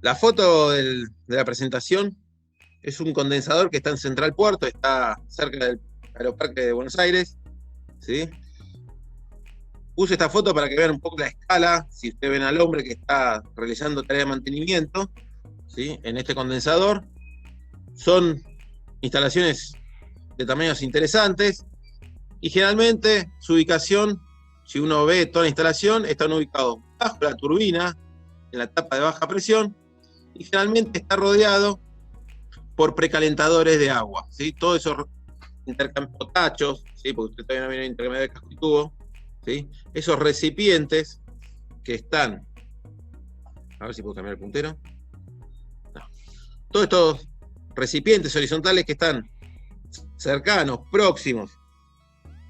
La foto de la presentación es un condensador que está en Central Puerto, está cerca del Aeroparque de Buenos Aires, ¿sí? Puse esta foto para que vean un poco la escala, si ustedes ven al hombre que está realizando tarea de mantenimiento, ¿sí? En este condensador. Son instalaciones de tamaños interesantes y generalmente su ubicación, si uno ve toda la instalación, están ubicados bajo la turbina, en la tapa de baja presión, y generalmente está rodeado por precalentadores de agua, ¿sí? Todos esos intercambios, ¿sí? Porque usted todavía no viene intercambiador de casco y tubo, ¿sí? Esos recipientes que están, a ver si puedo cambiar el puntero, no. Todos estos recipientes horizontales que están cercanos, próximos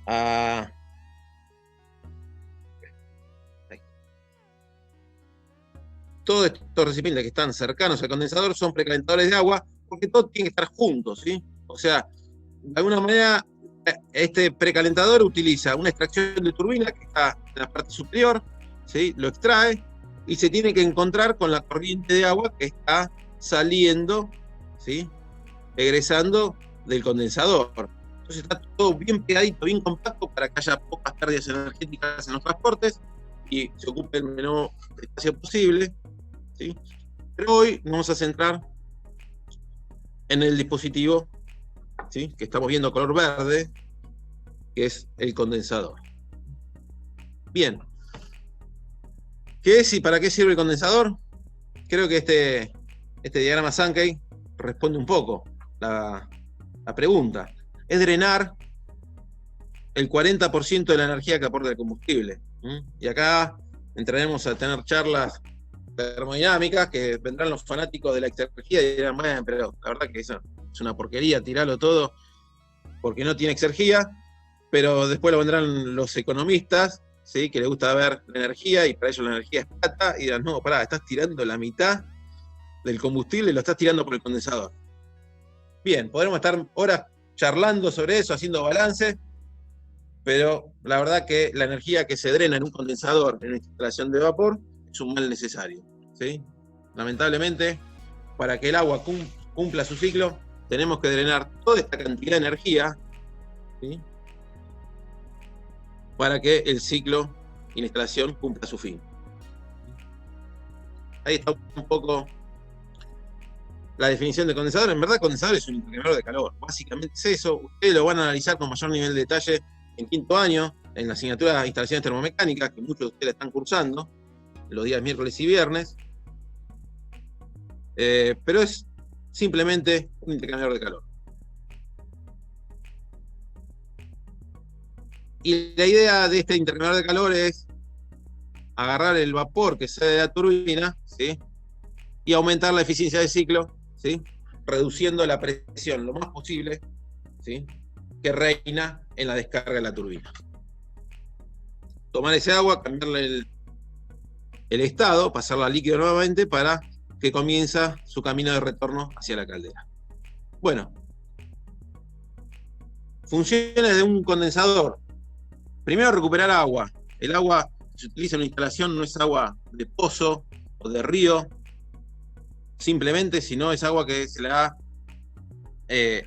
a... Todos estos recipientes que están cercanos al condensador son precalentadores de agua, porque todos tienen que estar juntos, ¿sí? O sea, de alguna manera, este precalentador utiliza una extracción de turbina que está en la parte superior, ¿sí? Lo extrae y se tiene que encontrar con la corriente de agua que está saliendo, ¿sí? Egresando del condensador. Entonces está todo bien pegadito, bien compacto para que haya pocas pérdidas energéticas en los transportes y se ocupe el menor espacio posible, ¿sí? Pero hoy nos vamos a centrar en el dispositivo, ¿sí? Que estamos viendo color verde, que es el condensador. Bien. ¿Qué es y para qué sirve el condensador? Creo que este diagrama Sankey responde un poco la pregunta. Es drenar el 40% de la energía que aporta el combustible. Y acá entraremos a tener charlas termodinámicas que vendrán los fanáticos de la exergía y dirán, bueno, pero la verdad que eso es una porquería, tirarlo todo porque no tiene exergía, pero después lo vendrán los economistas, ¿sí? Que les gusta ver la energía y para ellos la energía es plata y dirán, no, pará, estás tirando la mitad del combustible y lo estás tirando por el condensador. Bien, podremos estar horas charlando sobre eso, haciendo balance, pero la verdad que la energía que se drena en un condensador, en una instalación de vapor, es un mal necesario, ¿sí? Lamentablemente, para que el agua cumpla su ciclo, tenemos que drenar toda esta cantidad de energía, ¿sí? Para que el ciclo y la instalación cumpla su fin. Ahí está un poco la definición de condensador. En verdad, condensador es un intercambiador de calor. Básicamente es eso. Ustedes lo van a analizar con mayor nivel de detalle en quinto año, en la asignatura de instalaciones termomecánicas, que muchos de ustedes están cursando, los días miércoles y viernes. Pero es simplemente un intercambiador de calor. Y la idea de este intercambiador de calor es agarrar el vapor que sale de la turbina, ¿sí? Y aumentar la eficiencia del ciclo, ¿sí? Reduciendo la presión lo más posible, ¿sí? Que reina en la descarga de la turbina. Tomar ese agua, cambiarle el estado, pasarla a líquido nuevamente para que comienza su camino de retorno hacia la caldera. Bueno, funciones de un condensador. Primero, recuperar agua. El agua que se utiliza en una instalación no es agua de pozo o de río, simplemente, sino es agua que se le ha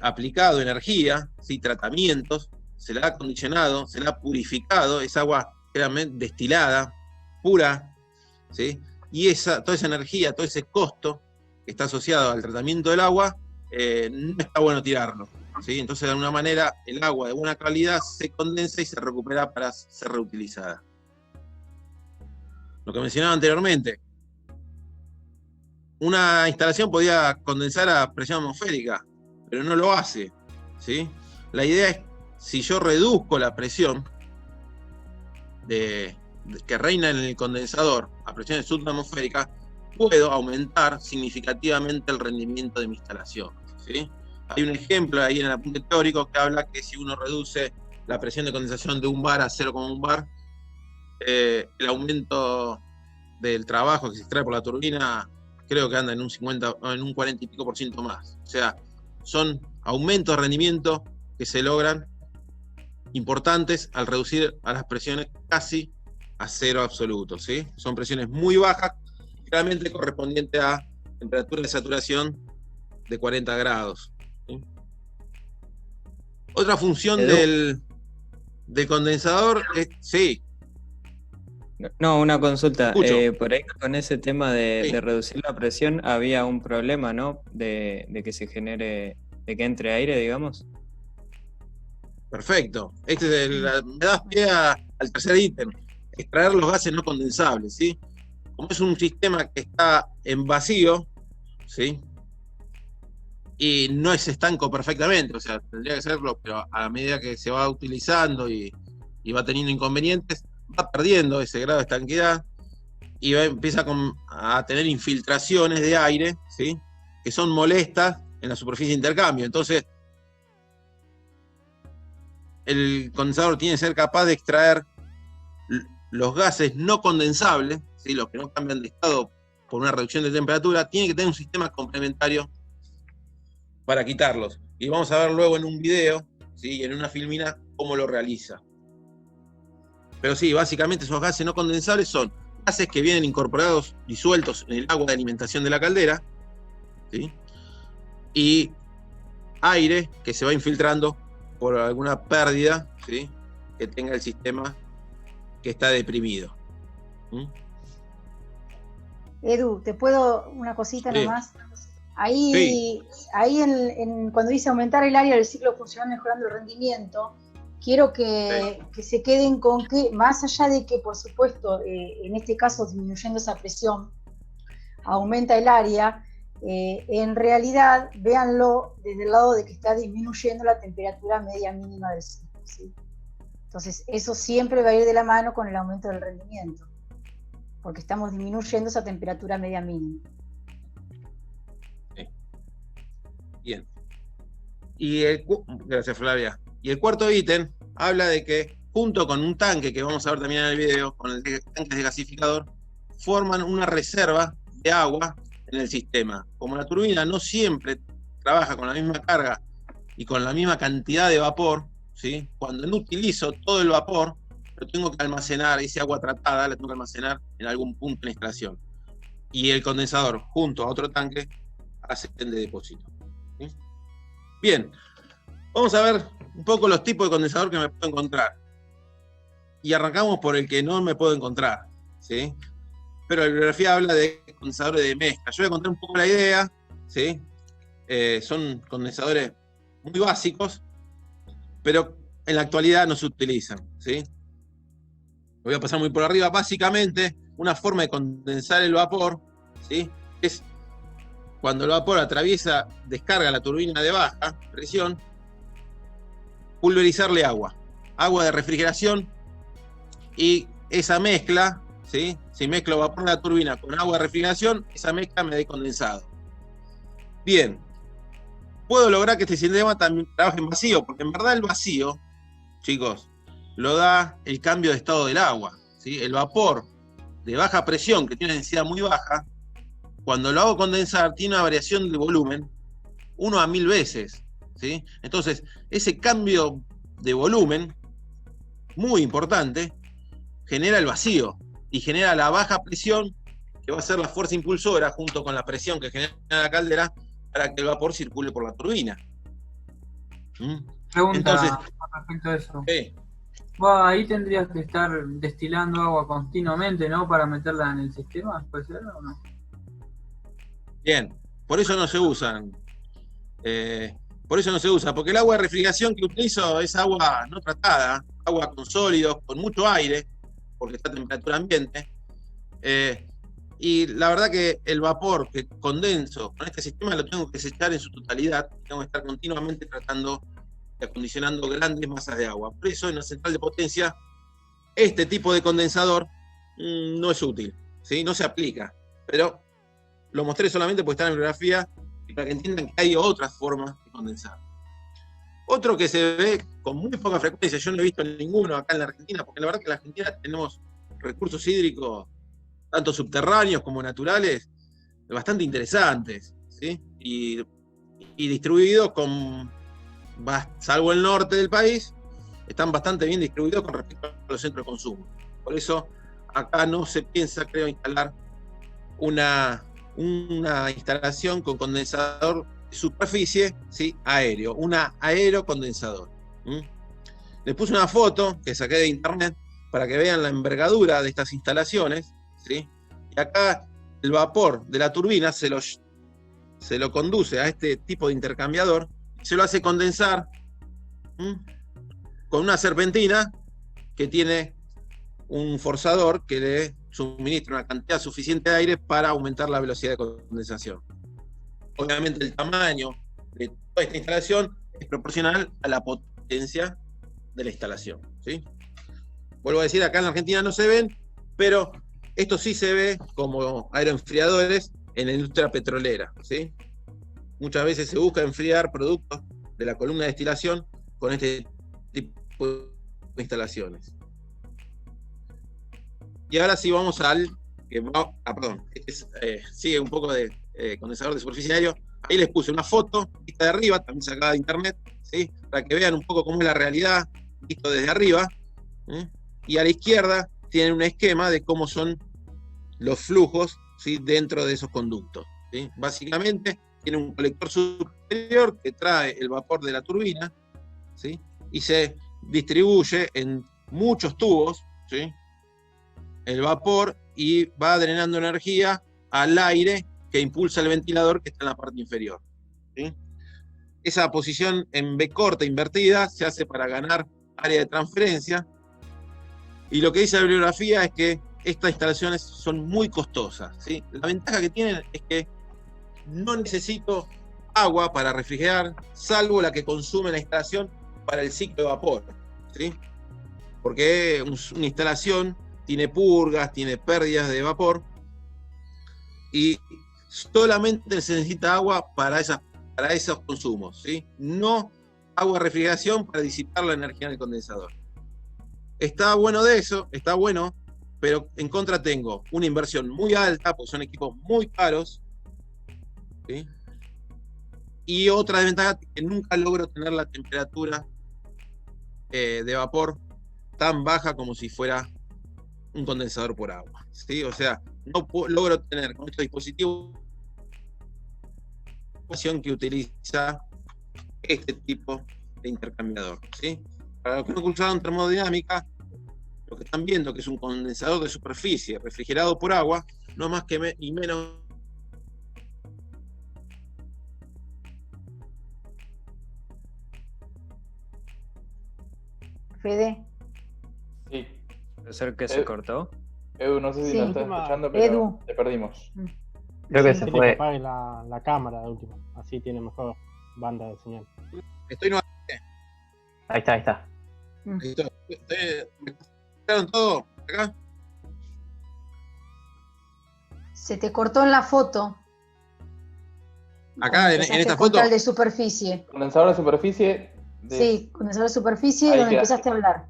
aplicado energía, ¿sí? Tratamientos, se la ha acondicionado, se la ha purificado, es agua claramente destilada, pura, ¿sí? Y toda esa energía, todo ese costo que está asociado al tratamiento del agua, no está bueno tirarlo, ¿sí? Entonces, de alguna manera, el agua de buena calidad se condensa y se recupera para ser reutilizada. Lo que mencionaba anteriormente, una instalación podía condensar a presión atmosférica, pero no lo hace, ¿sí? La idea es, si yo reduzco la presión que reina en el condensador a presiones subatmosféricas, puedo aumentar significativamente el rendimiento de mi instalación, ¿sí? Hay un ejemplo ahí en el apunte teórico que habla que si uno reduce la presión de condensación de un bar a 0,1 bar, el aumento del trabajo que se extrae por la turbina creo que anda en un 50, en un 40 y pico % más. O sea, son aumentos de rendimiento que se logran importantes al reducir a las presiones casi a cero absoluto, ¿sí? Son presiones muy bajas, claramente correspondiente a temperatura de saturación de 40 grados. ¿Sí? Otra función del condensador es... Sí. No, una consulta. Por ahí con ese tema Sí. de reducir la presión había un problema, ¿no? De que se genere, de que entre aire, digamos. Perfecto. Me das pie al tercer ítem, extraer los gases no condensables, ¿sí? Como es un sistema que está en vacío, ¿sí? Y no es estanco perfectamente, o sea, tendría que serlo, pero a medida que se va utilizando y va teniendo inconvenientes, va perdiendo ese grado de estanqueidad y empieza a tener infiltraciones de aire, ¿sí? Que son molestas en la superficie de intercambio. Entonces, el condensador tiene que ser capaz de extraer los gases no condensables, ¿sí? Los que no cambian de estado por una reducción de temperatura, tiene que tener un sistema complementario para quitarlos. Y vamos a ver luego en un video, ¿sí? En una filmina, cómo lo realiza. Pero sí, básicamente esos gases no condensables son gases que vienen incorporados, disueltos en el agua de alimentación de la caldera, ¿sí? Y aire que se va infiltrando por alguna pérdida, ¿sí? Que tenga el sistema que está deprimido. ¿Mm? Edu, ¿te puedo una cosita Sí. nomás? Ahí cuando dice aumentar el área del ciclo funcional mejorando el rendimiento, quiero que se queden con que, más allá de que, por supuesto, en este caso disminuyendo esa presión, aumenta el área, en realidad, véanlo desde el lado de que está disminuyendo la temperatura media mínima del ciclo, ¿sí? Entonces, eso siempre va a ir de la mano con el aumento del rendimiento, porque estamos disminuyendo esa temperatura media mínima. Bien. Gracias, Flavia. Y el cuarto ítem habla de que, junto con un tanque, que vamos a ver también en el video, con el tanque desgasificador, forman una reserva de agua en el sistema. Como la turbina no siempre trabaja con la misma carga y con la misma cantidad de vapor, ¿sí? Cuando no utilizo todo el vapor, lo tengo que almacenar, ese agua tratada la tengo que almacenar en algún punto de instalación. Y el condensador, junto a otro tanque, hacen de depósito. ¿Sí? Bien, vamos a ver un poco los tipos de condensador que me puedo encontrar. Y arrancamos por el que no me puedo encontrar, ¿sí? Pero la bibliografía habla de condensadores de mezcla. Yo voy a contar un poco la idea, ¿sí? Son condensadores muy básicos, pero en la actualidad no se utilizan, ¿sí? Lo voy a pasar muy por arriba. Básicamente, una forma de condensar el vapor, ¿sí? Es cuando el vapor descarga la turbina de baja presión, pulverizarle agua de refrigeración, y esa mezcla, ¿sí? Si mezclo vapor de la turbina con agua de refrigeración, esa mezcla me da condensado. Bien, puedo lograr que este sistema también trabaje en vacío, porque en verdad el vacío, chicos, lo da el cambio de estado del agua, ¿sí? El vapor de baja presión, que tiene una densidad muy baja, cuando lo hago condensar, tiene una variación de volumen 1 a 1000 veces, ¿sí? Entonces, ese cambio de volumen, muy importante, genera el vacío y genera la baja presión, que va a ser la fuerza impulsora junto con la presión que genera la caldera para que el vapor circule por la turbina. Pregunta. Entonces, respecto a eso. Sí. Ahí tendrías que estar destilando agua continuamente, ¿no? Para meterla en el sistema, ¿puede ser o no? Bien, por eso no se usan. Porque el agua de refrigeración que utilizo es agua no tratada, agua con sólidos, con mucho aire, porque está a temperatura ambiente. Y la verdad que el vapor que condenso con este sistema lo tengo que desechar en su totalidad. Tengo que estar continuamente tratando y acondicionando grandes masas de agua. Por eso en la central de potencia este tipo de condensador no es útil, ¿sí? No se aplica. Pero lo mostré solamente porque está en la bibliografía y para que entiendan que hay otras formas de condensar. Otro que se ve con muy poca frecuencia, yo no he visto ninguno acá en la Argentina, porque la verdad que en la Argentina tenemos recursos hídricos, tanto subterráneos como naturales, bastante interesantes, ¿sí? Y distribuidos salvo el norte del país, están bastante bien distribuidos con respecto a los centros de consumo. Por eso acá no se piensa, creo, instalar una una instalación con condensador de superficie, ¿sí? Aéreo, una aerocondensador. Les puse una foto que saqué de internet para que vean la envergadura de estas instalaciones, ¿sí? Y acá el vapor de la turbina se lo conduce a este tipo de intercambiador y se lo hace condensar con una serpentina que tiene un forzador que le suministra una cantidad suficiente de aire para aumentar la velocidad de condensación. Obviamente el tamaño de toda esta instalación es proporcional a la potencia de la instalación, ¿sí? Vuelvo a decir, acá en la Argentina no se ven, pero esto sí se ve como aeroenfriadores en la industria petrolera, ¿sí? Muchas veces se busca enfriar productos de la columna de destilación con este tipo de instalaciones. Y ahora sí vamos al sigue un poco de condensador de superficie aéreo. Ahí les puse una foto, vista de arriba, también sacada de internet, ¿sí? Para que vean un poco cómo es la realidad, visto desde arriba. Y a la izquierda tienen un esquema de cómo son los flujos, ¿sí? Dentro de esos conductos, ¿sí? Básicamente tiene un colector superior que trae el vapor de la turbina, ¿sí? Y se distribuye en muchos tubos, ¿sí? El vapor, y va drenando energía al aire que impulsa el ventilador que está en la parte inferior, ¿sí? Esa posición en B corta invertida se hace para ganar área de transferencia, y lo que dice la bibliografía es que estas instalaciones son muy costosas, ¿sí? La ventaja que tienen es que no necesito agua para refrigerar, salvo la que consume la instalación para el ciclo de vapor, ¿sí? Porque una instalación tiene purgas, tiene pérdidas de vapor, y solamente se necesita agua para esos consumos, ¿sí? No agua de refrigeración para disipar la energía en el condensador. Está bueno de eso, está bueno, pero en contra tengo una inversión muy alta, porque son equipos muy caros, ¿sí? Y otra desventaja, que nunca logro tener la temperatura de vapor tan baja como si fuera un condensador por agua, ¿sí? O sea, no logro tener con estos dispositivos que utiliza este tipo de intercambiador, ¿sí? Para los que no cursaron termodinámica, lo que están viendo que es un condensador de superficie refrigerado por agua, no más que menos Fede. Sí. ¿Puede ser que se cortó? Edu, no sé si Sí. nos estás escuchando, pero Edu. te perdimos. Creo que Sí. se Que fue. apague la cámara de última, así tiene mejor banda de señal. estoy no Ahí está. ¿me escucharon todo acá? Se te cortó en la foto. Acá en Empezaste esta a contar foto. de superficie. Condensador de superficie. Sí, condensador de superficie, Ahí donde quedaste. empezaste a hablar.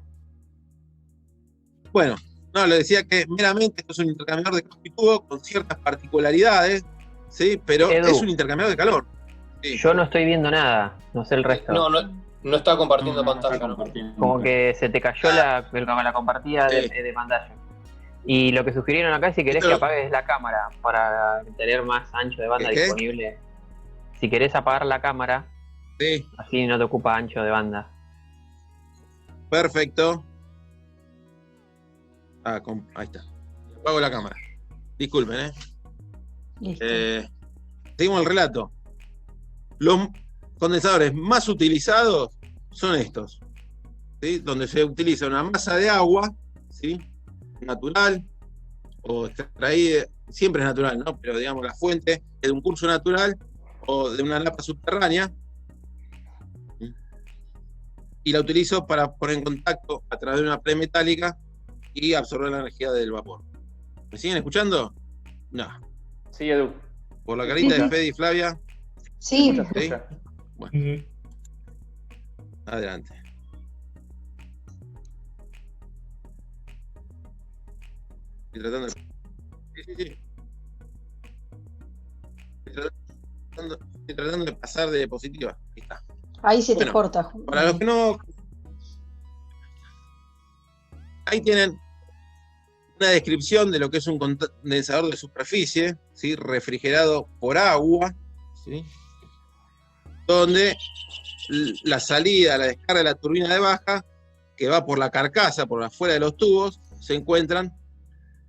Bueno, no, le decía que meramente esto es un intercambiador de casco y tubo con ciertas particularidades, ¿sí? Pero Edu. es un intercambiador de calor. Sí. Yo no estoy viendo nada, no sé el resto. No está compartiendo pantalla, está ¿no? compartiendo. Como que se te cayó la compartida Sí. de pantalla. Y lo que sugirieron acá es si querés Esto- que apagues la cámara para tener más ancho de banda ¿Qué? disponible. Si querés apagar la cámara, Sí, así no te ocupa ancho de banda. perfecto. Ahí está. Apago la cámara. Disculpen, Listo. Seguimos el relato. Los condensadores más utilizados son estos, ¿sí? Donde se utiliza una masa de agua, ¿sí? Natural o extraída, siempre es natural, ¿no? Pero digamos la fuente es de un curso natural o de una napa subterránea, ¿sí? Y la utilizo para poner en contacto a través de una pared metálica y absorber la energía del vapor. ¿Me siguen escuchando? No. Sí, Edu. Por la carita Sí, de sí. Fede y Flavia, Sí, Escucha, ¿sí? escucha. Adelante. Estoy tratando de... Sí. Estoy tratando de pasar de diapositiva. Ahí está. ahí se te Bueno, corta. Para los que no... Ahí tienen una descripción de lo que es un condensador de superficie, ¿sí? Refrigerado por agua, ¿sí? Donde la salida, la descarga de la turbina de baja, que va por la carcasa, por afuera de los tubos, se encuentran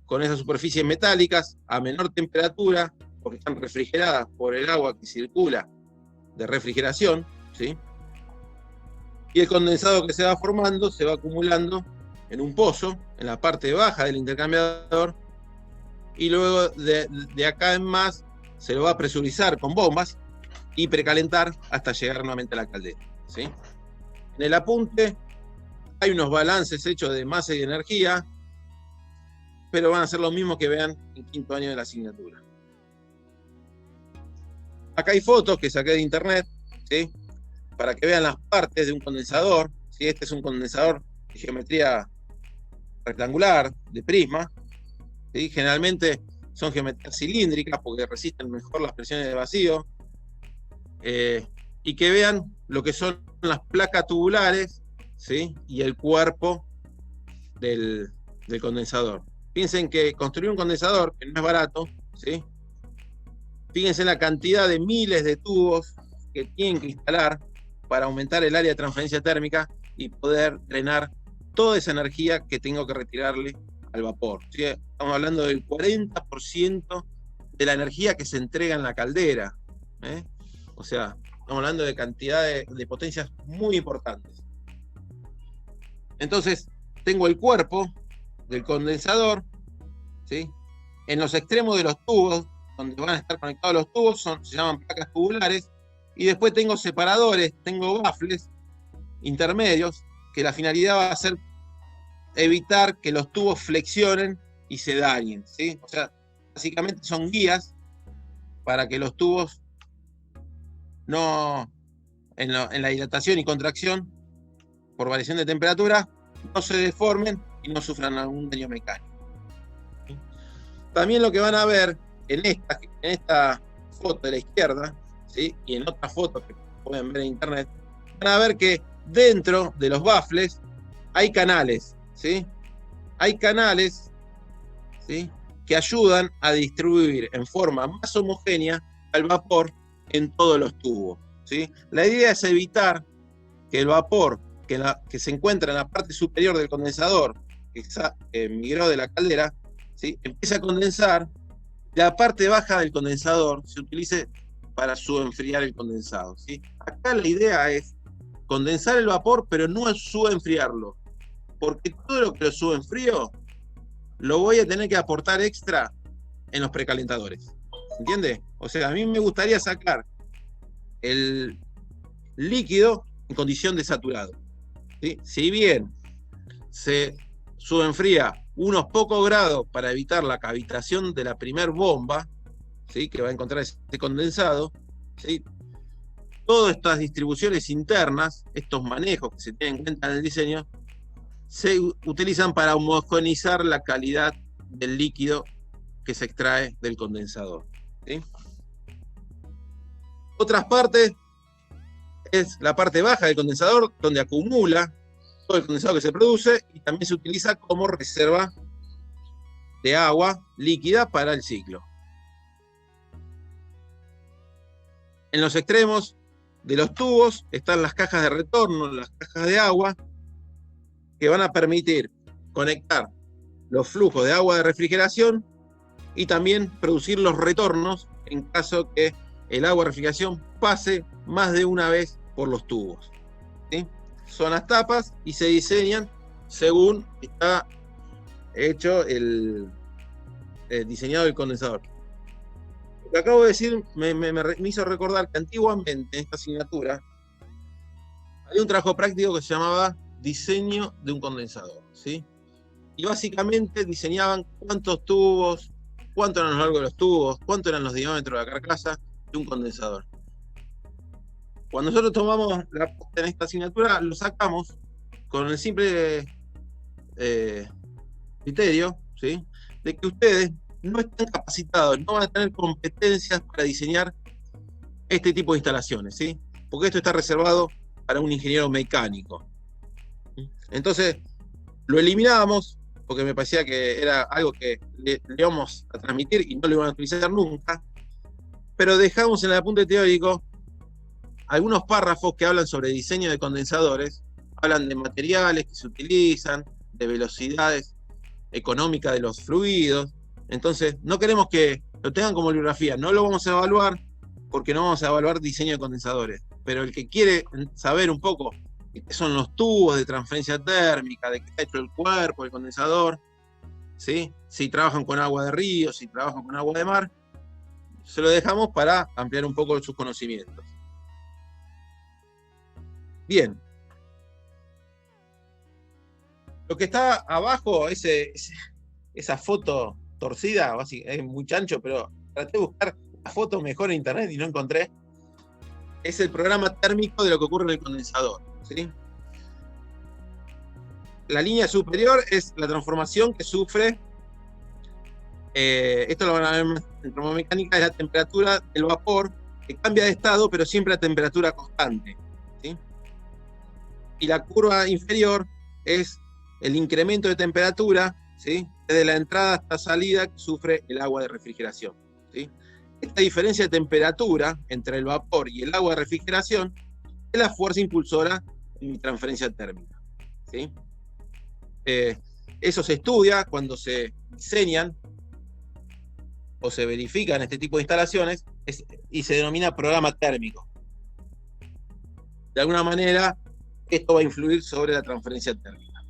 con esas superficies metálicas a menor temperatura, porque están refrigeradas por el agua que circula de refrigeración, ¿sí? Y el condensado que se va formando se va acumulando en un pozo, en la parte baja del intercambiador, y luego de acá en más se lo va a presurizar con bombas y precalentar hasta llegar nuevamente a la caldera, ¿sí? En el apunte hay unos balances hechos de masa y de energía, pero van a ser lo mismo que vean en quinto año de la asignatura. Acá hay fotos que saqué de internet, ¿sí? Para que vean las partes de un condensador, ¿sí? Este es un condensador de geometría rectangular, de prisma, ¿sí? Generalmente son geometrías cilíndricas porque resisten mejor las presiones de vacío, y que vean lo que son las placas tubulares, ¿sí? Y el cuerpo del condensador. Piensen que construir un condensador, que no es barato, ¿sí? Fíjense en la cantidad de miles de tubos que tienen que instalar para aumentar el área de transferencia térmica y poder drenar toda esa energía que tengo que retirarle al vapor, ¿sí? Estamos hablando del 40% de la energía que se entrega en la caldera, ¿eh? O sea, estamos hablando de cantidades de potencias muy importantes. Entonces, tengo el cuerpo del condensador, ¿sí? En los extremos de los tubos, donde van a estar conectados los tubos, se llaman placas tubulares, y después tengo separadores, tengo baffles intermedios, que la finalidad va a ser evitar que los tubos flexionen y se dañen, ¿sí? O sea, básicamente son guías para que los tubos no, en la dilatación y contracción, por variación de temperatura, no se deformen y no sufran algún daño mecánico. También lo que van a ver en esta foto de la izquierda, ¿sí? Y en otras fotos que pueden ver en internet, van a ver que dentro de los baffles hay canales, ¿sí? Hay canales, ¿sí? Que ayudan a distribuir en forma más homogénea el vapor en todos los tubos, ¿sí? La idea es evitar que el vapor que se encuentra en la parte superior del condensador, que migró de la caldera, ¿sí? Empiece a condensar, la parte baja del condensador se utilice para subenfriar el condensado, ¿sí? Acá la idea es condensar el vapor, pero no subenfriarlo, porque todo lo que lo subenfrío lo voy a tener que aportar extra en los precalentadores, ¿entiende? O sea, a mí me gustaría sacar el líquido en condición de saturado, ¿sí? Si bien se subenfría unos pocos grados para evitar la cavitación de la primer bomba, ¿sí? Que va a encontrar ese condensado, ¿sí? Todas estas distribuciones internas, estos manejos que se tienen en cuenta en el diseño, se utilizan para homogeneizar la calidad del líquido que se extrae del condensador, ¿sí? Otras partes es la parte baja del condensador, donde acumula todo el condensado que se produce, y también se utiliza como reserva de agua líquida para el ciclo. En los extremos de los tubos están las cajas de retorno, las cajas de agua, que van a permitir conectar los flujos de agua de refrigeración y también producir los retornos en caso que el agua de refrigeración pase más de una vez por los tubos, ¿sí? Son las tapas y se diseñan según está hecho el diseñado del condensador. Lo que acabo de decir me hizo recordar que antiguamente en esta asignatura había un trabajo práctico que se llamaba diseño de un condensador, ¿sí? Y básicamente diseñaban cuántos tubos, cuánto eran los largos de los tubos, cuánto eran los diámetros de la carcasa de un condensador. Cuando nosotros tomamos la posta en esta asignatura, lo sacamos con el simple criterio, ¿sí? De que ustedes no están capacitados, no van a tener competencias para diseñar este tipo de instalaciones, ¿sí? Porque esto está reservado para un ingeniero mecánico. Entonces, lo eliminamos porque me parecía que era algo que le íbamos a transmitir y no lo iban a utilizar nunca, pero dejamos en el apunte teórico algunos párrafos que hablan sobre diseño de condensadores, hablan de materiales que se utilizan, de velocidades económicas de los fluidos. Entonces, no queremos que lo tengan como bibliografía, no lo vamos a evaluar porque no vamos a evaluar diseño de condensadores. Pero el que quiere saber un poco qué son los tubos de transferencia térmica, de qué está hecho el cuerpo, el condensador, ¿sí? Si trabajan con agua de río, si trabajan con agua de mar, se lo dejamos para ampliar un poco sus conocimientos. Bien. Lo que está abajo, esa foto torcida, es muy chancho, pero traté de buscar una foto mejor en internet y no encontré. Es el programa térmico de lo que ocurre en el condensador, ¿sí? La línea superior es la transformación que sufre, esto lo van a ver en termomecánica, es la temperatura del vapor, que cambia de estado, pero siempre a temperatura constante, ¿sí? Y la curva inferior es el incremento de temperatura, ¿sí? Desde la entrada hasta salida que sufre el agua de refrigeración, ¿sí? Esta diferencia de temperatura entre el vapor y el agua de refrigeración es la fuerza impulsora en mi transferencia térmica, ¿sí? Eso se estudia cuando se diseñan o se verifican este tipo de instalaciones y se denomina programa térmico. De alguna manera, esto va a influir sobre la transferencia térmica.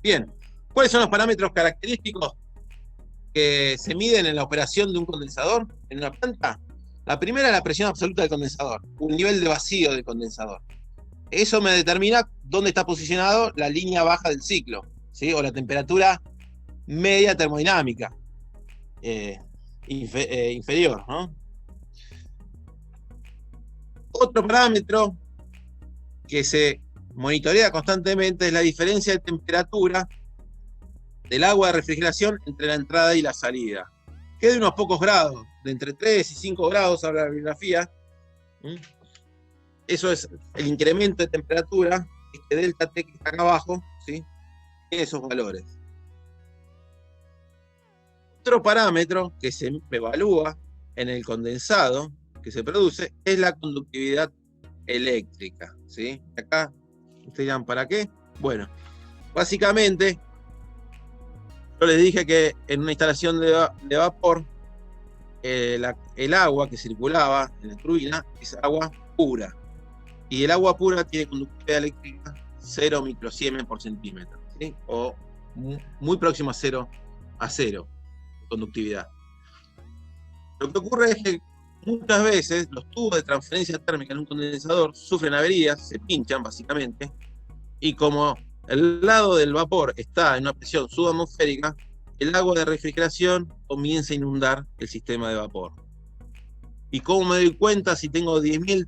Bien, ¿cuáles son los parámetros característicos que se miden en la operación de un condensador en una planta? La primera es la presión absoluta del condensador, un nivel de vacío del condensador. Eso me determina dónde está posicionado la línea baja del ciclo, ¿sí? O la temperatura media termodinámica inferior, ¿no? Otro parámetro que se monitorea constantemente es la diferencia de temperatura del agua de refrigeración entre la entrada y la salida, que es de unos pocos grados, de entre 3 y 5 grados, habla la bibliografía. Eso es el incremento de temperatura, este delta T que está acá abajo, ¿sí? Tiene esos valores. Otro parámetro que se evalúa en el condensado que se produce es la conductividad eléctrica, ¿sí? Acá, ustedes dirán, ¿para qué? Bueno, básicamente, yo les dije que en una instalación de vapor, el agua que circulaba en la turbina es agua pura. Y el agua pura tiene conductividad eléctrica 0 microsiemens por centímetro, ¿sí? O muy próximo a cero conductividad. Lo que ocurre es que muchas veces los tubos de transferencia térmica en un condensador sufren averías, se pinchan básicamente, y como el lado del vapor está en una presión subatmosférica, el agua de refrigeración comienza a inundar el sistema de vapor. ¿Y cómo me doy cuenta si tengo 10.000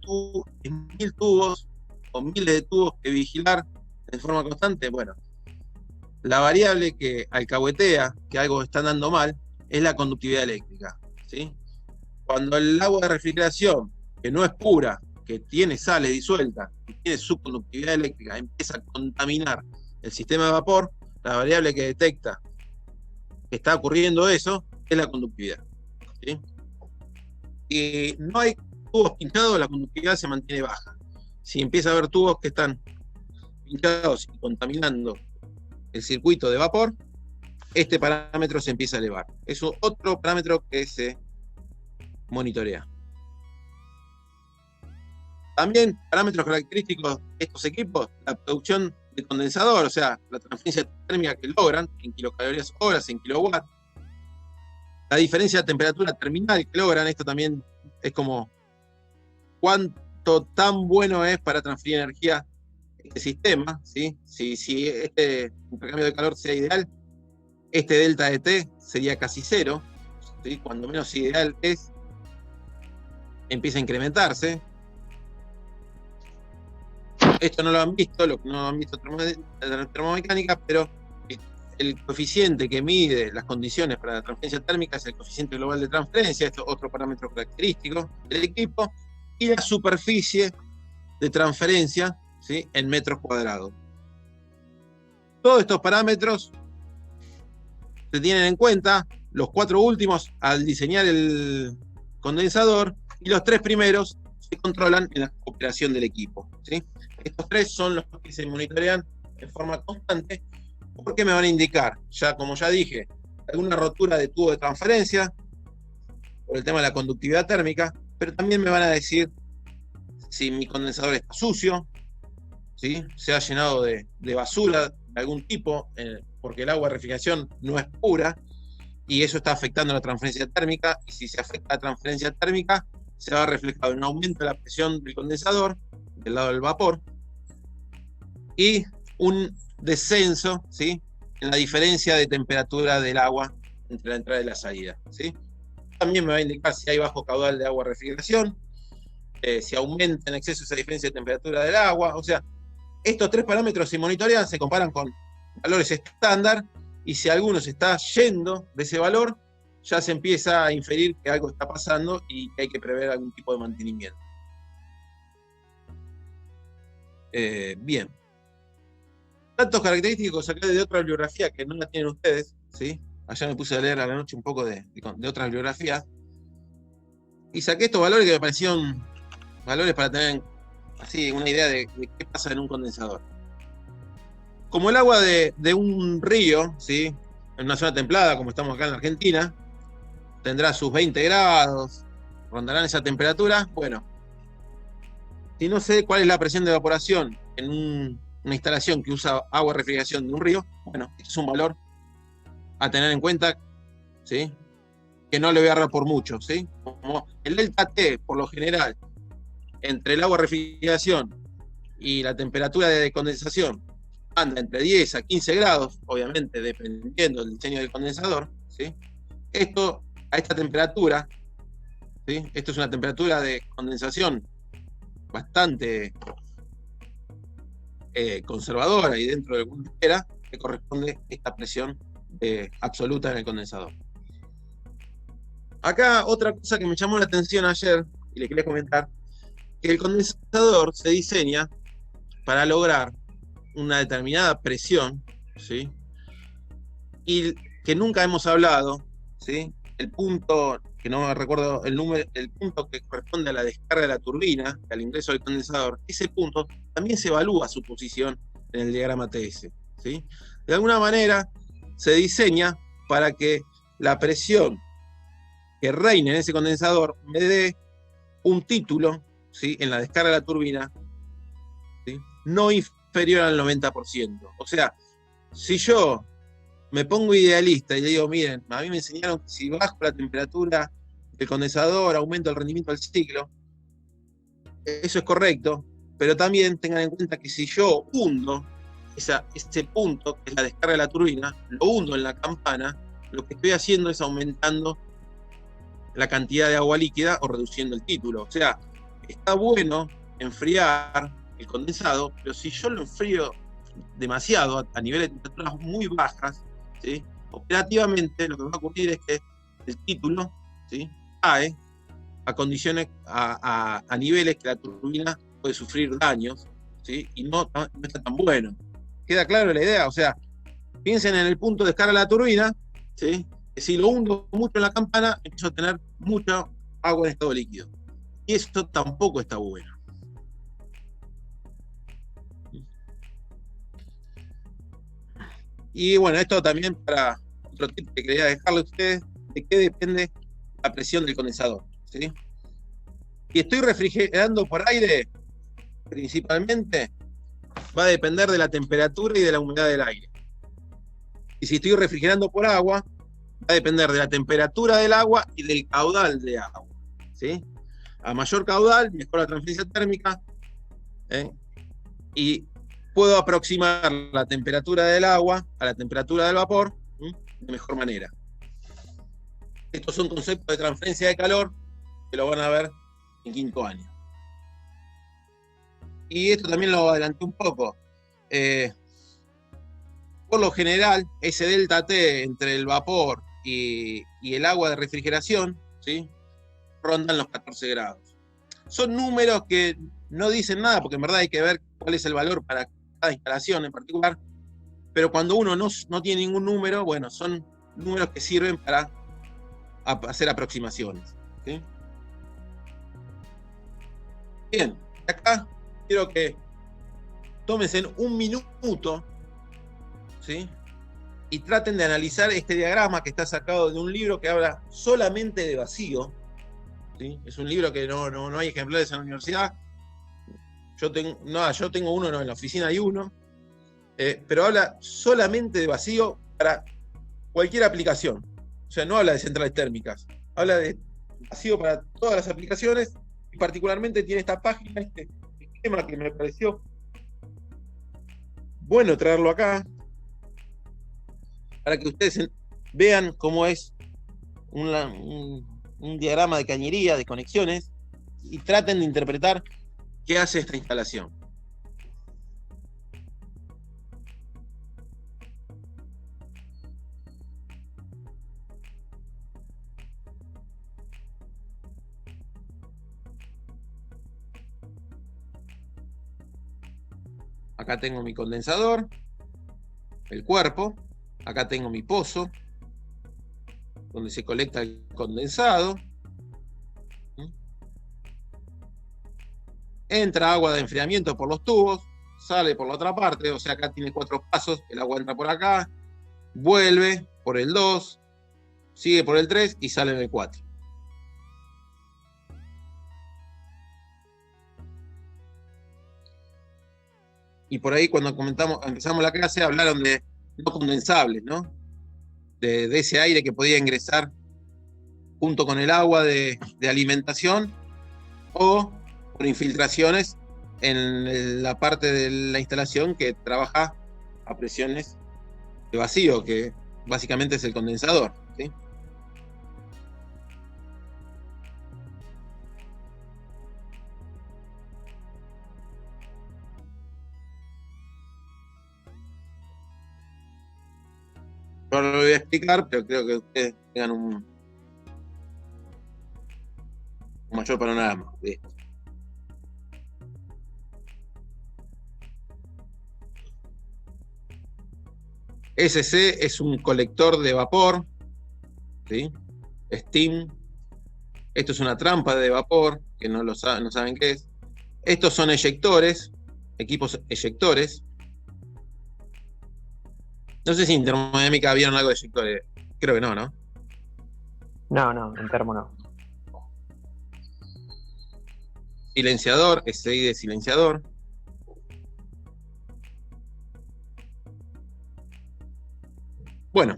tubos o miles de tubos que vigilar de forma constante? Bueno, la variable que alcahuetea que algo está andando mal es la conductividad eléctrica, ¿sí? Cuando el agua de refrigeración, que no es pura, que tiene sales disueltas, que tiene su conductividad eléctrica, empieza a contaminar el sistema de vapor, la variable que detecta que está ocurriendo eso es la conductividad, ¿sí? Y no hay tubos pinchados, la conductividad se mantiene baja. Si empieza a haber tubos que están pinchados y contaminando el circuito de vapor, este parámetro se empieza a elevar. Es otro parámetro que se monitorea. También parámetros característicos de estos equipos, la producción de condensador, o sea, la transferencia térmica que logran en kilocalorías horas, en kilowatts. La diferencia de temperatura terminal que logran, esto también es como cuánto tan bueno es para transferir energía este sistema, ¿sí? Si este intercambio de calor sea ideal, este delta de T sería casi cero, ¿sí? Cuando menos ideal es, empieza a incrementarse. Esto no lo han visto, lo que no han visto termomecánica, pero el coeficiente que mide las condiciones para la transferencia térmica es el coeficiente global de transferencia, esto es otro parámetro característico del equipo, y la superficie de transferencia, ¿sí? En metros cuadrados. Todos estos parámetros se tienen en cuenta los 4 últimos al diseñar el condensador y los 3 primeros se controlan en la operación del equipo, ¿sí? Estos 3 son los que se monitorean de forma constante porque me van a indicar, ya como ya dije, alguna rotura de tubo de transferencia por el tema de la conductividad térmica, pero también me van a decir si mi condensador está sucio, ¿sí? Se ha llenado de basura de algún tipo, porque el agua de refrigeración no es pura, y eso está afectando la transferencia térmica, y si se afecta la transferencia térmica, se va a reflejar en un aumento de la presión del condensador, del lado del vapor, y un descenso, ¿sí?, en la diferencia de temperatura del agua entre la entrada y la salida, ¿sí? También me va a indicar si hay bajo caudal de agua de refrigeración, si aumenta en exceso esa diferencia de temperatura del agua. O sea, estos 3 parámetros se monitorean, se comparan con valores estándar, y si alguno se está yendo de ese valor, ya se empieza a inferir que algo está pasando y que hay que prever algún tipo de mantenimiento. Bien. Datos característicos acá de otra bibliografía que no la tienen ustedes, ¿sí? Allá me puse a leer a la noche un poco de otras bibliografías, y saqué estos valores que me parecieron valores para tener así una idea de qué pasa en un condensador. Como el agua de un río, ¿sí?, en una zona templada, como estamos acá en la Argentina, tendrá sus 20 grados, rondarán esa temperatura. Bueno, si no sé cuál es la presión de evaporación en una instalación que usa agua de refrigeración de un río, bueno, este es un valor a tener en cuenta, ¿sí?, que no le voy a agarrar por mucho, ¿sí? Como el delta T, por lo general, entre el agua de refrigeración y la temperatura de condensación, anda entre 10 a 15 grados, obviamente dependiendo del diseño del condensador, ¿sí? Esto, a esta temperatura, ¿sí?, esto es una temperatura de condensación bastante conservadora y dentro de alguna esfera, que corresponde esta presión absoluta en el condensador. Acá otra cosa que me llamó la atención ayer, y le quería comentar, que el condensador se diseña para lograr una determinada presión, ¿sí?, y que nunca hemos hablado, ¿sí?, el punto, que no me recuerdo el número, el punto que corresponde a la descarga de la turbina, al ingreso del condensador, ese punto también se evalúa su posición en el diagrama TS, ¿sí? De alguna manera se diseña para que la presión que reine en ese condensador me dé un título, ¿sí?, en la descarga de la turbina, ¿sí?, no inferior al 90%. O sea, si yo me pongo idealista y le digo, miren, a mí me enseñaron que si bajo la temperatura del condensador aumento el rendimiento del ciclo, eso es correcto, pero también tengan en cuenta que si yo hundo ese punto, que es la descarga de la turbina, lo hundo en la campana, lo que estoy haciendo es aumentando la cantidad de agua líquida o reduciendo el título. O sea, está bueno enfriar el condensado, pero si yo lo enfrío demasiado a niveles de temperaturas muy bajas, ¿sí?, operativamente lo que va a ocurrir es que el título, ¿sí?, cae a condiciones, a niveles que la turbina puede sufrir daños, ¿sí?, y no está tan bueno. ¿Queda claro la idea? O sea, piensen en el punto de descarga de la turbina, ¿sí?, que si lo hundo mucho en la campana, empiezo a tener mucha agua en estado líquido. Y eso tampoco está bueno. Y bueno, esto también para otro tip que quería dejarle a ustedes, de qué depende la presión del condensador, ¿sí? Si estoy refrigerando por aire, principalmente, va a depender de la temperatura y de la humedad del aire. Y si estoy refrigerando por agua, va a depender de la temperatura del agua y del caudal de agua, ¿sí? A mayor caudal, mejor la transferencia térmica, y puedo aproximar la temperatura del agua a la temperatura del vapor, de mejor manera. Estos son conceptos de transferencia de calor que lo van a ver en quinto año. Y esto también lo adelanté un poco. Por lo general, ese delta T entre el vapor y el agua de refrigeración, ¿sí?, rondan los 14 grados. Son números que no dicen nada, porque en verdad hay que ver cuál es el valor para cada instalación en particular, pero cuando uno no tiene ningún número, bueno, son números que sirven para hacer aproximaciones. ¿Sí? Bien, acá quiero que tómense un minuto, ¿sí? Y traten de analizar este diagrama que está sacado de un libro que habla solamente de vacío. ¿Sí? Es un libro que no hay ejemplares en la universidad. Yo tengo uno, en la oficina hay uno. Pero habla solamente de vacío para cualquier aplicación. O sea, no habla de centrales térmicas. Habla de vacío para todas las aplicaciones. Y particularmente tiene esta página, este esquema que me pareció bueno traerlo acá, para que ustedes vean cómo es un diagrama de cañería, de conexiones, y traten de interpretar qué hace esta instalación. Acá tengo mi condensador, el cuerpo. Acá tengo mi pozo, donde se colecta el condensado. Entra agua de enfriamiento por los tubos, sale por la otra parte, o sea, acá tiene 4 pasos, el agua entra por acá, vuelve por el 2, sigue por el 3 y sale en el 4. Y por ahí cuando empezamos la clase hablaron de no condensables, ¿no? De ese aire que podía ingresar junto con el agua de alimentación o por infiltraciones en la parte de la instalación que trabaja a presiones de vacío, que básicamente es el condensador, ¿sí? No lo voy a explicar, pero creo que ustedes tengan un mayor panorama de esto. SC es un colector de vapor, ¿sí? Steam. Esto es una trampa de vapor, que no saben qué es. Estos son eyectores, equipos eyectores. No sé si en termodinámica vieron algo de eyectores. Creo que no, ¿no? No, en termo no. Silenciador, SI de silenciador. Bueno,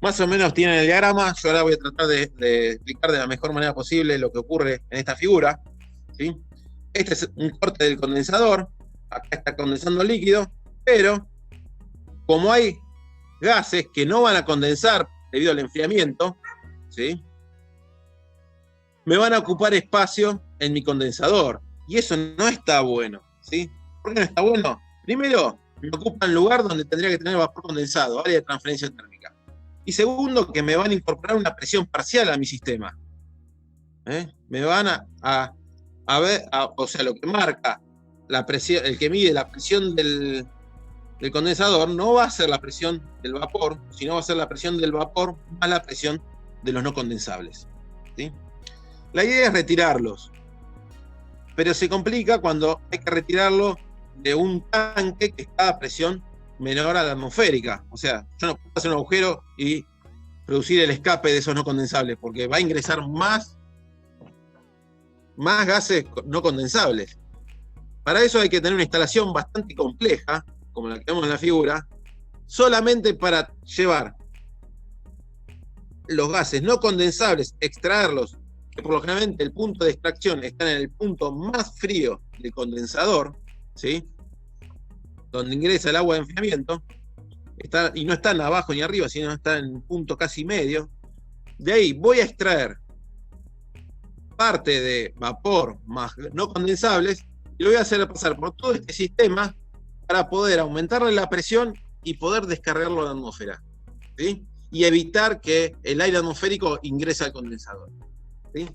más o menos tienen el diagrama. Yo ahora voy a tratar de explicar de la mejor manera posible lo que ocurre en esta figura, ¿sí? Este es un corte del condensador. Acá está condensando líquido, pero como hay gases que no van a condensar debido al enfriamiento, ¿sí? Me van a ocupar espacio en mi condensador. Y eso no está bueno, ¿sí? ¿Por qué no está bueno? Primero, me ocupan lugar donde tendría que tener vapor condensado, área de transferencia térmica. Y segundo, que me van a incorporar una presión parcial a mi sistema. Me van a ver, o sea, lo que marca la presión, el que mide la presión del condensador, no va a ser la presión del vapor, sino va a ser la presión del vapor más la presión de los no condensables, ¿sí? La idea es retirarlos, pero se complica cuando hay que retirarlo de un tanque que está a presión menor a la atmosférica. O sea, yo no puedo hacer un agujero y producir el escape de esos no condensables, porque va a ingresar más gases no condensables. Para eso hay que tener una instalación bastante compleja, como la que vemos en la figura, solamente para llevar los gases no condensables, extraerlos, que por lo generalmente el punto de extracción está en el punto más frío del condensador, ¿sí? Donde ingresa el agua de enfriamiento, y no están abajo ni arriba, sino está en un punto casi medio. De ahí voy a extraer parte de vapor más no condensables y lo voy a hacer pasar por todo este sistema para poder aumentarle la presión y poder descargarlo a la atmósfera, ¿sí? Y evitar que el aire atmosférico ingrese al condensador, ¿sí?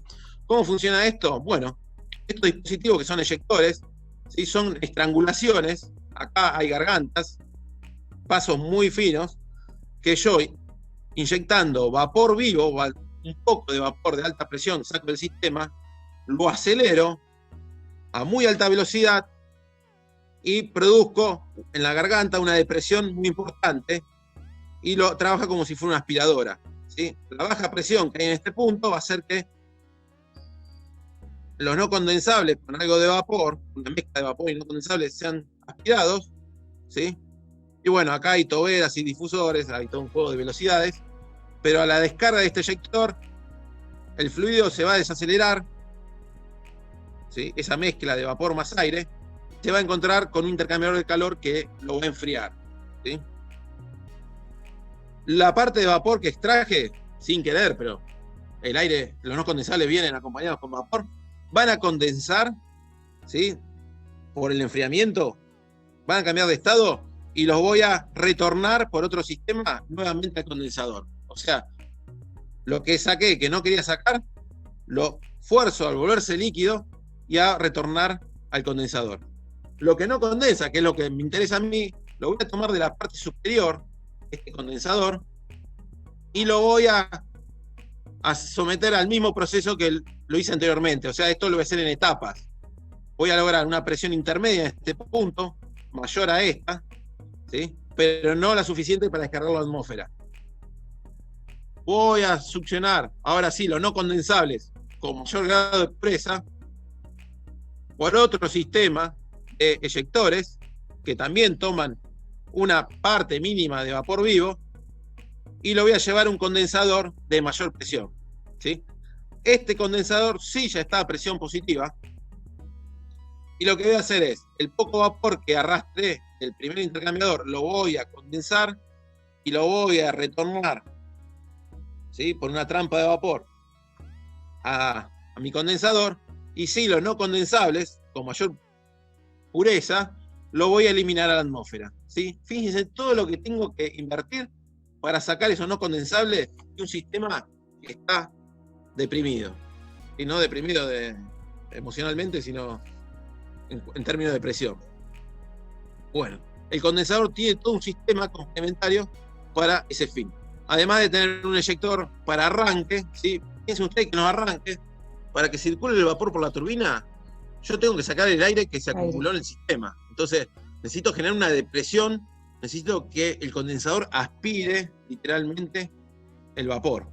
¿Cómo funciona esto? Bueno, estos dispositivos que son eyectores, ¿sí? Son estrangulaciones. Acá hay gargantas, pasos muy finos, que yo, inyectando vapor vivo, un poco de vapor de alta presión, saco del sistema, lo acelero a muy alta velocidad y produzco en la garganta una depresión muy importante y lo trabaja como si fuera una aspiradora, ¿sí? La baja presión que hay en este punto va a hacer que los no condensables con algo de vapor, una mezcla de vapor y no condensables, sean aspirados, ¿sí? Y bueno, acá hay toberas y difusores, hay todo un juego de velocidades, pero a la descarga de este eyector, el fluido se va a desacelerar, ¿sí? Esa mezcla de vapor más aire, se va a encontrar con un intercambiador de calor que lo va a enfriar, ¿sí? La parte de vapor que extraje, sin querer, pero el aire, los no condensables vienen acompañados con vapor, van a condensar, ¿sí? Por el enfriamiento, van a cambiar de estado y los voy a retornar por otro sistema nuevamente al condensador. O sea, lo que saqué, que no quería sacar, lo fuerzo al volverse líquido y a retornar al condensador. Lo que no condensa, que es lo que me interesa a mí, lo voy a tomar de la parte superior, este condensador, y lo voy a someter al mismo proceso que lo hice anteriormente. O sea, esto lo voy a hacer en etapas. Voy a lograr una presión intermedia en este punto, mayor a esta, ¿sí? Pero no la suficiente para descargar la atmósfera. Voy a succionar, ahora sí, los no condensables con mayor grado de presa por otro sistema de eyectores que también toman una parte mínima de vapor vivo y lo voy a llevar a un condensador de mayor presión, ¿sí? Este condensador sí ya está a presión positiva y lo que voy a hacer es el poco vapor que arrastré del primer intercambiador lo voy a condensar y lo voy a retornar, ¿sí? Por una trampa de vapor a mi condensador, y sí, los no condensables con mayor pureza lo voy a eliminar a la atmósfera, ¿sí? Fíjense todo lo que tengo que invertir para sacar esos no condensables de un sistema que está deprimido, y no deprimido emocionalmente, sino en términos de presión. Bueno, el condensador tiene todo un sistema complementario para ese fin. Además de tener un eyector para arranque, ¿sí? Piensen ustedes que nos arranque, para que circule el vapor por la turbina, yo tengo que sacar el aire que se acumuló en el sistema. Entonces, necesito generar una depresión, necesito que el condensador aspire literalmente el vapor.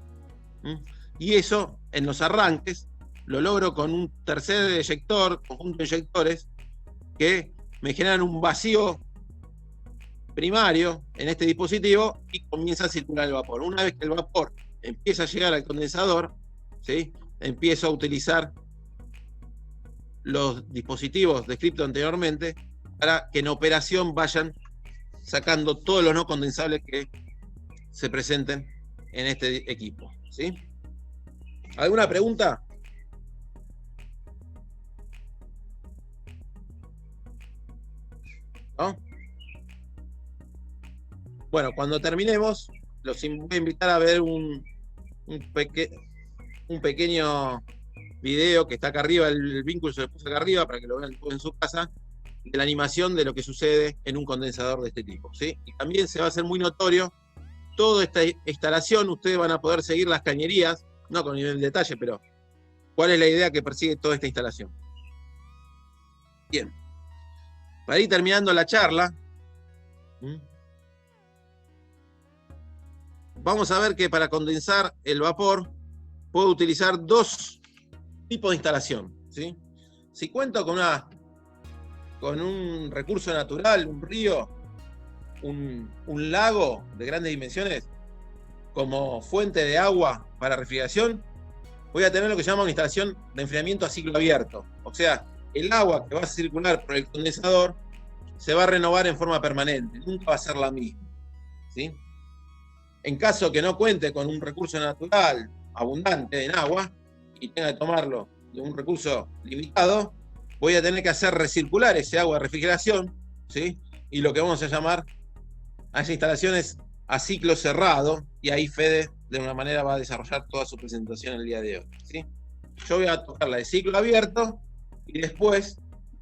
Y eso, en los arranques, lo logro con un tercer eyector, conjunto de eyectores, que me generan un vacío primario en este dispositivo y comienza a circular el vapor. Una vez que el vapor empieza a llegar al condensador, ¿sí? Empiezo a utilizar los dispositivos descritos anteriormente para que en operación vayan sacando todos los no condensables que se presenten en este equipo, ¿sí? ¿Alguna pregunta? ¿No? Bueno, cuando terminemos, los voy a invitar a ver un pequeño video que está acá arriba, el vínculo se lo puse acá arriba para que lo vean en su casa, de la animación de lo que sucede en un condensador de este tipo, ¿sí? Y también se va a hacer muy notorio toda esta instalación. Ustedes van a poder seguir las cañerías, no con nivel de detalle, pero cuál es la idea que persigue toda esta instalación. Bien, para ir terminando la charla, vamos a ver que para condensar el vapor puedo utilizar dos tipos de instalación, ¿sí? Si cuento con un recurso natural, un río, un lago de grandes dimensiones, como fuente de agua para refrigeración, voy a tener lo que se llama una instalación de enfriamiento a ciclo abierto. O sea, el agua que va a circular por el condensador se va a renovar en forma permanente, nunca va a ser la misma, ¿sí? En caso que no cuente con un recurso natural abundante en agua y tenga que tomarlo de un recurso limitado, voy a tener que hacer recircular ese agua de refrigeración, ¿sí? Y lo que vamos a llamar a esa instalación es a ciclo cerrado, y ahí Fede de una manera va a desarrollar toda su presentación el día de hoy, ¿sí? Yo voy a tocar la de ciclo abierto y después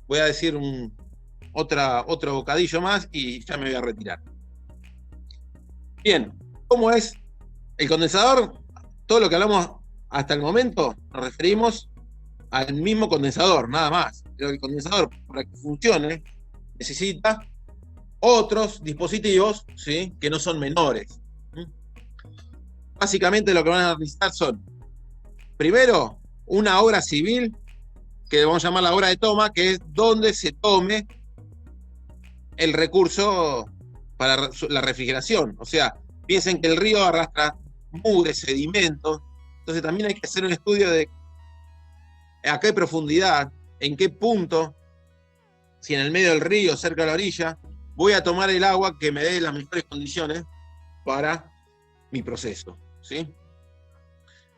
voy a decir otro bocadillo más y ya me voy a retirar. Bien, ¿Cómo es? El condensador, todo lo que hablamos hasta el momento, nos referimos al mismo condensador, nada más. Pero el condensador, para que funcione, necesita otros dispositivos, ¿sí?, que no son menores. Básicamente lo que van a necesitar son, primero, una obra civil, que vamos a llamar la obra de toma, que es donde se tome el recurso para la refrigeración. O sea, piensen que el río arrastra mugre, sedimentos, entonces también hay que hacer un estudio de a qué profundidad, en qué punto, si en el medio del río, cerca de la orilla, voy a tomar el agua que me dé las mejores condiciones para mi proceso, ¿sí?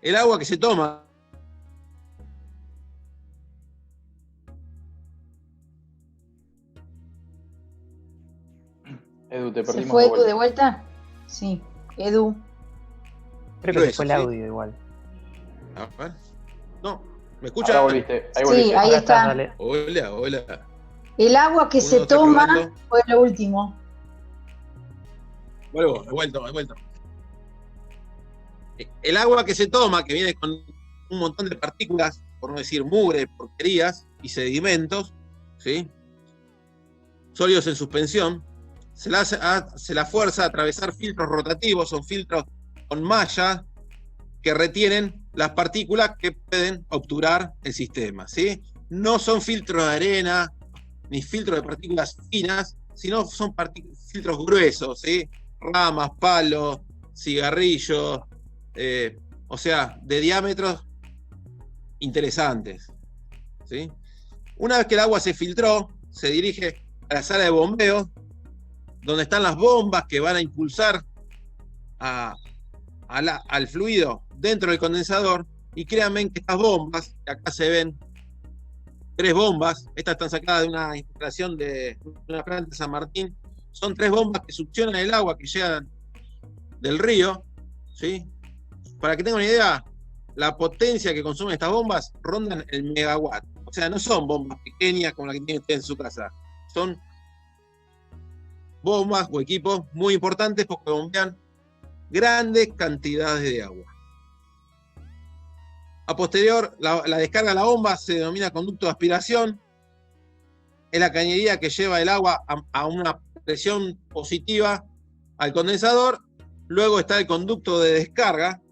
El agua que se toma Edu, te ¿Se perdimos fue de Edu vuelta. de vuelta? Sí, Edu. Creo que se fue el ¿sí? audio igual. A ver. No, ¿me Ahora escucha? volviste. Ahí Sí, volviste. ahí Ahora está. dale. Hola, hola. El agua que Uno, se dos, tres, toma probando. fue lo último. Vuelvo, he vuelto. El agua que se toma, que viene con un montón de partículas, por no decir mugre, porquerías y sedimentos, ¿sí?, sólidos en suspensión, se la fuerza a atravesar filtros rotativos, son filtros con malla que retienen las partículas que pueden obturar el sistema, ¿sí? No son filtros de arena, ni filtros de partículas finas, sino son filtros gruesos, ¿sí? Ramas, palos, cigarrillos, o sea, de diámetros interesantes, ¿sí? Una vez que el agua se filtró, se dirige a la sala de bombeo, donde están las bombas que van a impulsar al fluido dentro del condensador, y créanme que estas bombas, que acá se ven 3 bombas, estas están sacadas de una instalación de una planta de San Martín, son 3 bombas que succionan el agua que llega del río, ¿sí? Para que tengan una idea, la potencia que consumen estas bombas rondan el megawatt. O sea, no son bombas pequeñas como la que tiene usted en su casa. Son bombas o equipos muy importantes porque bombean grandes cantidades de agua. A posterior, la descarga de la bomba se denomina conducto de aspiración. Es la cañería que lleva el agua a una presión positiva al condensador. Luego está el conducto de descarga,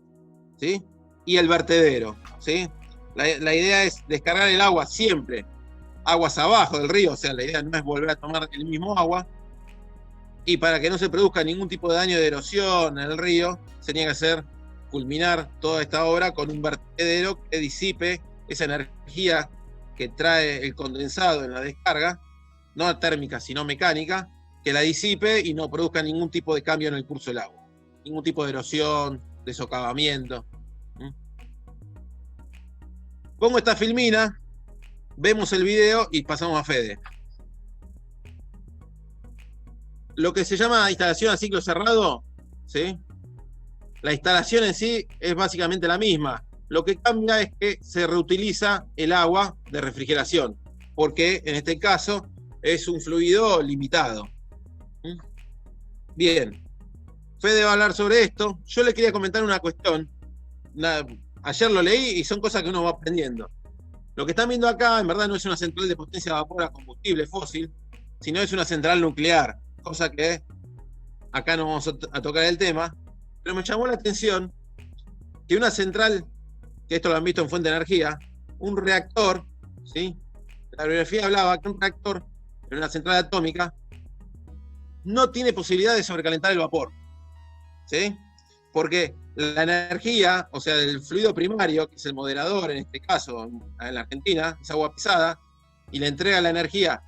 ¿sí?, y el vertedero, ¿sí? La idea es descargar el agua siempre aguas abajo del río, o sea, la idea no es volver a tomar el mismo agua, y para que no se produzca ningún tipo de daño de erosión en el río, se tiene que culminar toda esta obra con un vertedero que disipe esa energía que trae el condensado en la descarga, no térmica sino mecánica, que la disipe y no produzca ningún tipo de cambio en el curso del agua, ningún tipo de erosión, de socavamiento. Pongo esta filmina, vemos el video y pasamos a Fede. Lo que se llama instalación a ciclo cerrado, ¿sí?, la instalación en sí es básicamente la misma. Lo que cambia es que se reutiliza el agua de refrigeración, porque en este caso es un fluido limitado. Bien, Fede va a hablar sobre esto. Yo le quería comentar una cuestión. Ayer lo leí y son cosas que uno va aprendiendo. Lo que están viendo acá en verdad no es una central de potencia de vapor a combustible fósil, sino es una central nuclear, cosa que acá no vamos a tocar el tema, pero me llamó la atención que una central, que esto lo han visto en Fuente de Energía, un reactor, ¿sí?, la bibliografía hablaba que un reactor en una central atómica no tiene posibilidad de sobrecalentar el vapor, ¿sí?, porque la energía, o sea, el fluido primario, que es el moderador en este caso, en la Argentina, es agua pesada, y le entrega la energía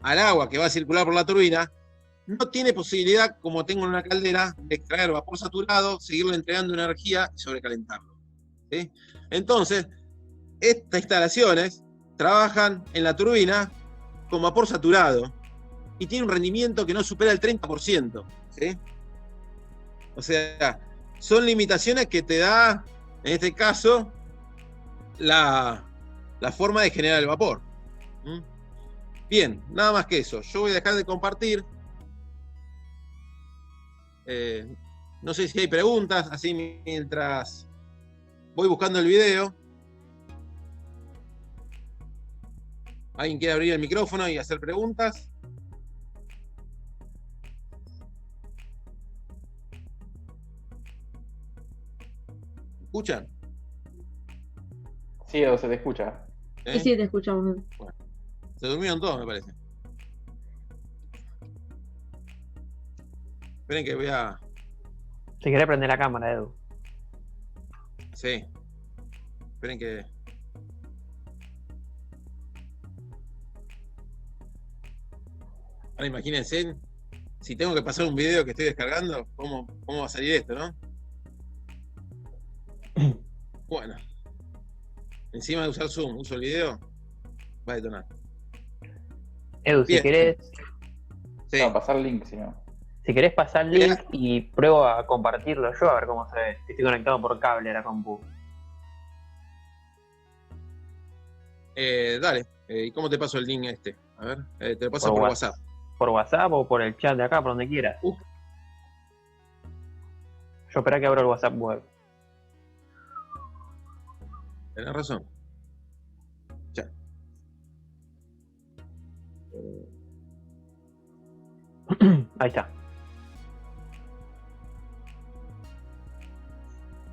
al agua que va a circular por la turbina, no tiene posibilidad, como tengo en una caldera, de extraer vapor saturado, seguirle entregando energía y sobrecalentarlo, ¿sí? Entonces, estas instalaciones trabajan en la turbina con vapor saturado y tiene un rendimiento que no supera el 30%, ¿sí? O sea, son limitaciones que te da, en este caso, la forma de generar el vapor. Bien, nada más que eso. Yo voy a dejar de compartir. No sé si hay preguntas, así mientras voy buscando el video. ¿Alguien quiere abrir el micrófono y hacer preguntas? ¿Escuchan? Sí, Edu, se te escucha. Sí, sí, te escuchamos. Bueno, se durmieron todos, me parece. Esperen que voy a... Si querés prender la cámara, Edu. Sí. Esperen que... Ahora imagínense, si tengo que pasar un video que estoy descargando, ¿cómo va a salir esto, no? Bueno. Encima de usar Zoom, uso el video, va a detonar. Edu, Bien. si querés, Sí. No, pasar el link, si no. si querés pasar el link y pruebo a compartirlo yo, a ver cómo se ve. Estoy conectado por cable a la compu. Dale. ¿Y cómo te paso el link este? A ver, te lo paso Por por WhatsApp. WhatsApp. Por WhatsApp o por el chat de acá, por donde quieras. Uf. Yo espera que abro el WhatsApp web. Tenés razón. Ya. Ahí está.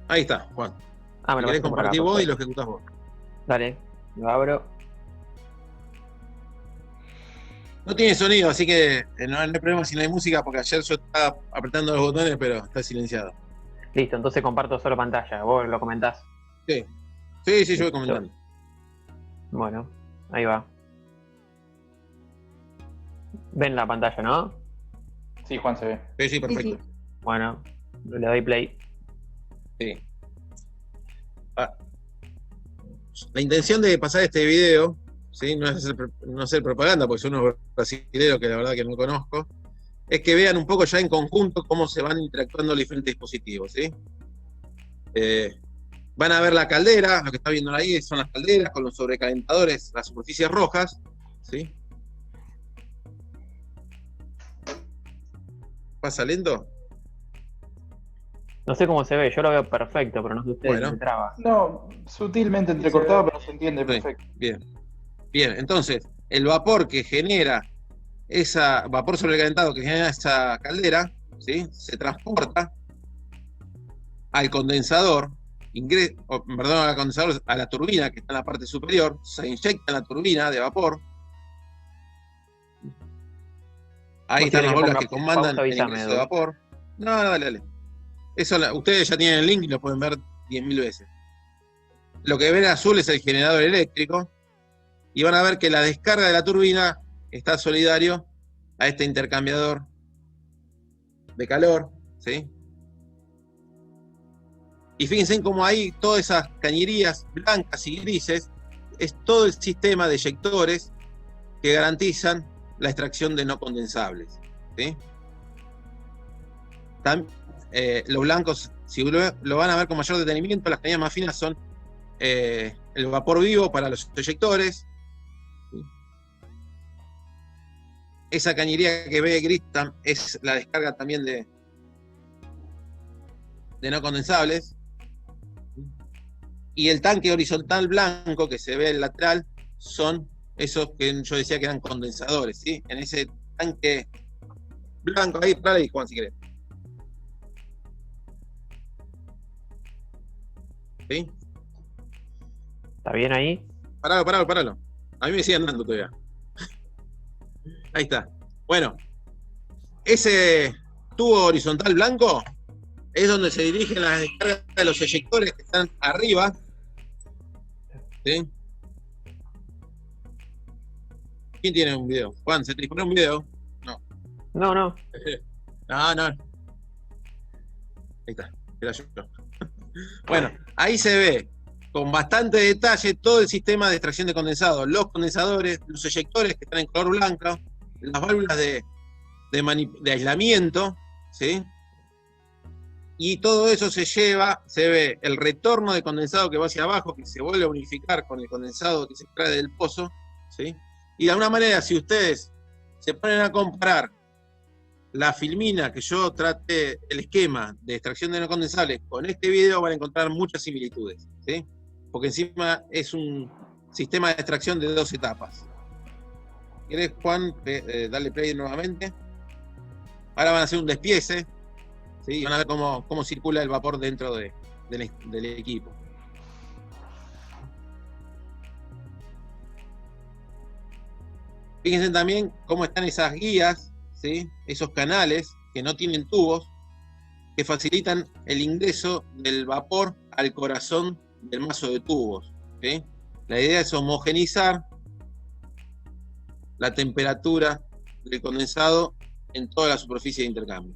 Ahí está, Juan. Ah, me Si lo querés pasaste por acá, compartir vos y perfecto. lo ejecutás vos. Dale, lo abro. No tiene sonido, así que no hay problema si no hay música, porque ayer yo estaba apretando los botones, pero está silenciado. Listo, entonces comparto solo pantalla. Vos lo comentás. Sí. Sí, yo voy comentando. Bueno, ahí va. Ven la pantalla, ¿no? Sí, Juan se ve. Sí, perfecto. Sí, Bueno, le doy play. Sí. La intención de pasar este video, ¿sí? No es hacer propaganda, porque son unos brasileños que la verdad que no conozco, es que vean un poco ya en conjunto cómo se van interactuando los diferentes dispositivos, ¿sí? Van a ver la caldera, lo que está viendo ahí son las calderas con los sobrecalentadores, las superficies rojas, ¿sí? ¿Pasa lento? No sé cómo se ve, yo lo veo perfecto, pero no sé ustedes, Bueno. me traba. No, sutilmente entrecortado, pero se entiende perfecto. Bien. Bien, entonces, el vapor que genera vapor sobrecalentado que genera esa caldera, ¿sí? Se transporta al condensador, al condensador, a la turbina que está en la parte superior, se inyecta en la turbina de vapor. Ahí están las válvulas que comandan el ingreso de vapor. No, dale. Eso ustedes ya tienen el link y lo pueden ver 10.000 veces. Lo que ven azul es el generador eléctrico y van a ver que la descarga de la turbina está solidario a este intercambiador de calor, ¿sí? Y fíjense cómo ahí todas esas cañerías blancas y grises es todo el sistema de eyectores que garantizan la extracción de no condensables, ¿sí? Los blancos, si lo van a ver con mayor detenimiento, las cañerías más finas son el vapor vivo para los eyectores. ¿Sí? Esa cañería que ve gris es la descarga también de no condensables. Y el tanque horizontal blanco que se ve en el lateral son esos que yo decía que eran condensadores, ¿sí? En ese tanque blanco, ahí, Juan, si querés. ¿Sí? ¿Está bien ahí? Paralo. A mí me siguen dando todavía. Ahí está. Bueno, ese tubo horizontal blanco es donde se dirigen las descargas de los eyectores que están arriba. ¿Sí? ¿Quién tiene un video? Juan, ¿se te dispone un video? No. No. No. Ahí está. Era yo. Bueno, ahí se ve con bastante detalle todo el sistema de extracción de condensado, los condensadores, los eyectores que están en color blanco, las válvulas de aislamiento, ¿sí? Y todo eso se ve el retorno de condensado que va hacia abajo, que se vuelve a unificar con el condensado que se extrae del pozo, ¿sí? Y de alguna manera, si ustedes se ponen a comparar la filmina que yo traté, el esquema de extracción de no condensables con este video, van a encontrar muchas similitudes, ¿sí? Porque encima es un sistema de extracción de 2 etapas. ¿Querés, Juan, darle play nuevamente? Ahora van a hacer un despiece, ¿sí? Y van a ver cómo circula el vapor dentro del equipo. Fíjense también cómo están esas guías, ¿sí? Esos canales que no tienen tubos, que facilitan el ingreso del vapor al corazón del mazo de tubos, ¿sí? La idea es homogeneizar la temperatura del condensado en toda la superficie de intercambio.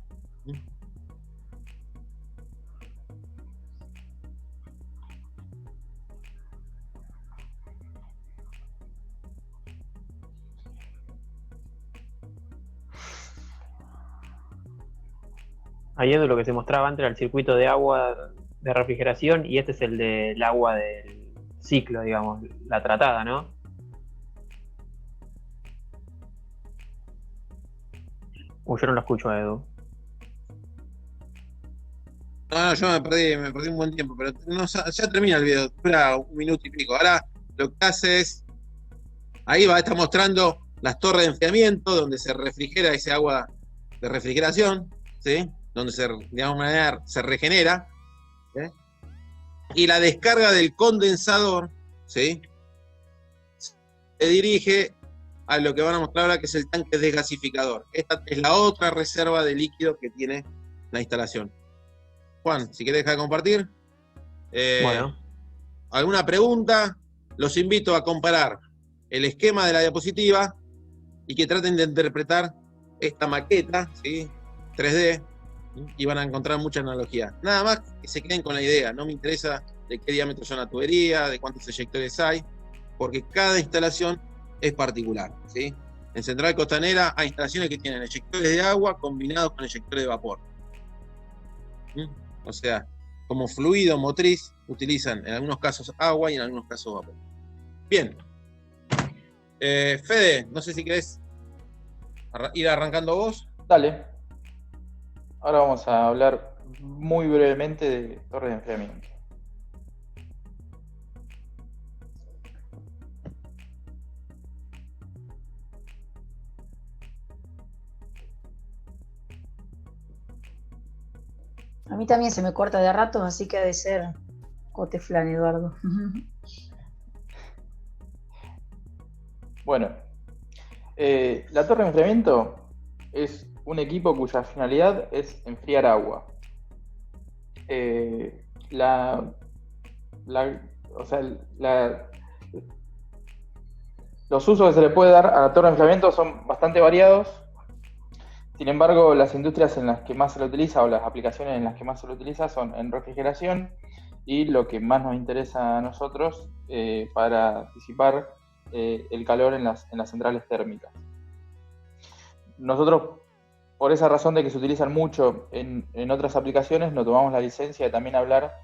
Ahí es lo que se mostraba antes, era el circuito de agua de refrigeración, y este es el del agua del ciclo, digamos, la tratada, ¿no? Yo no lo escucho a Edu. No, yo me perdí un buen tiempo, pero no, ya termina el video, dura 1 minuto y pico. Ahora lo que hace es, ahí va a estar mostrando las torres de enfriamiento, donde se refrigera ese agua de refrigeración, ¿sí? Donde de alguna manera se regenera, ¿sí? Y la descarga del condensador, ¿sí? Se dirige a lo que van a mostrar ahora, que es el tanque desgasificador. Esta es la otra reserva de líquido que tiene la instalación. Juan, si querés dejar de compartir. Bueno. ¿Alguna pregunta? Los invito a comparar el esquema de la diapositiva y que traten de interpretar esta maqueta, ¿sí? 3D, y van a encontrar mucha analogía. Nada más que se queden con la idea. No me interesa de qué diámetro son la tubería, de cuántos eyectores hay, porque cada instalación es particular, ¿sí? En Central Costanera hay instalaciones que tienen eyectores de agua combinados con eyectores de vapor. O sea, como fluido motriz utilizan en algunos casos agua y en algunos casos vapor. Bien. Fede, no sé si querés ir arrancando vos. Dale. Ahora vamos a hablar muy brevemente de torres de enfriamiento. A mí también se me corta de ratos, así que ha de ser Coteflán, Eduardo. Bueno, la torre de enfriamiento es un equipo cuya finalidad es enfriar agua. Los usos que se le puede dar a la torre de enfriamiento son bastante variados. Sin embargo, las industrias en las que más se lo utiliza, o las aplicaciones en las que más se lo utiliza, son en refrigeración, y lo que más nos interesa a nosotros para disipar el calor en las centrales térmicas. Nosotros, por esa razón de que se utilizan mucho en otras aplicaciones, nos tomamos la licencia de también hablar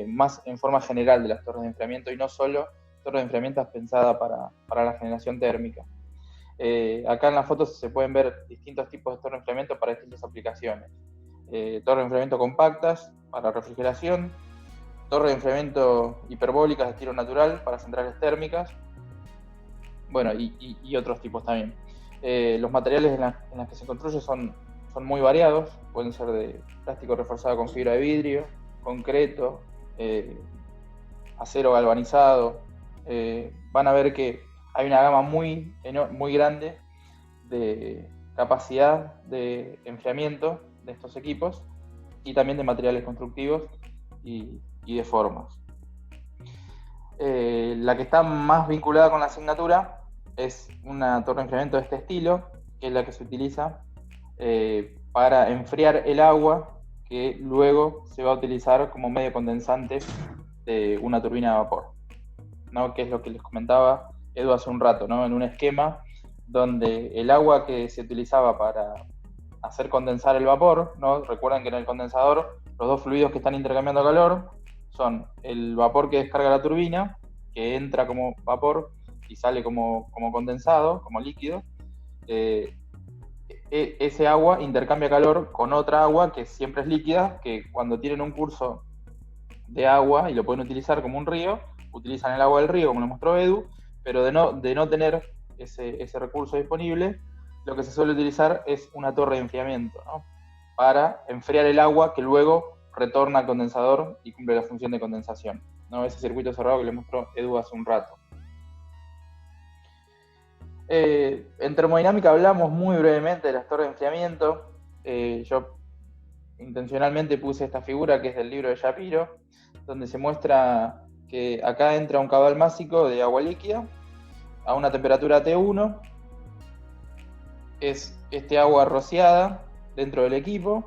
más en forma general de las torres de enfriamiento, y no solo torres de enfriamiento pensadas para la generación térmica. Acá en las fotos se pueden ver distintos tipos de torres de enfriamiento para distintas aplicaciones. Torres de enfriamiento compactas para refrigeración, torres de enfriamiento hiperbólicas de estilo natural para centrales térmicas, bueno, y otros tipos también. Los materiales en las que se construye son muy variados, pueden ser de plástico reforzado con fibra de vidrio, concreto, acero galvanizado. Van a ver que hay una gama muy grande de capacidad de enfriamiento de estos equipos, y también de materiales constructivos y de formas. La que está más vinculada con la asignatura es una torre de enfriamiento de este estilo, que es la que se utiliza para enfriar el agua que luego se va a utilizar como medio condensante de una turbina de vapor, ¿no? Que es lo que les comentaba Edu hace un rato, ¿no? En un esquema donde el agua que se utilizaba para hacer condensar el vapor, ¿no? Recuerden que en el condensador los dos fluidos que están intercambiando calor son el vapor que descarga la turbina, que entra como vapor y sale como condensado, como líquido. ese agua intercambia calor con otra agua que siempre es líquida, que cuando tienen un curso de agua y lo pueden utilizar como un río, utilizan el agua del río, como lo mostró Edu, pero de no tener ese recurso disponible, lo que se suele utilizar es una torre de enfriamiento, ¿no? Para enfriar el agua que luego retorna al condensador y cumple la función de condensación, ¿no? Ese circuito cerrado que le mostró Edu hace un rato. En termodinámica hablamos muy brevemente de las torres de enfriamiento. Yo intencionalmente puse esta figura que es del libro de Shapiro, donde se muestra que acá entra un caudal másico de agua líquida a una temperatura T1. Es este agua rociada dentro del equipo,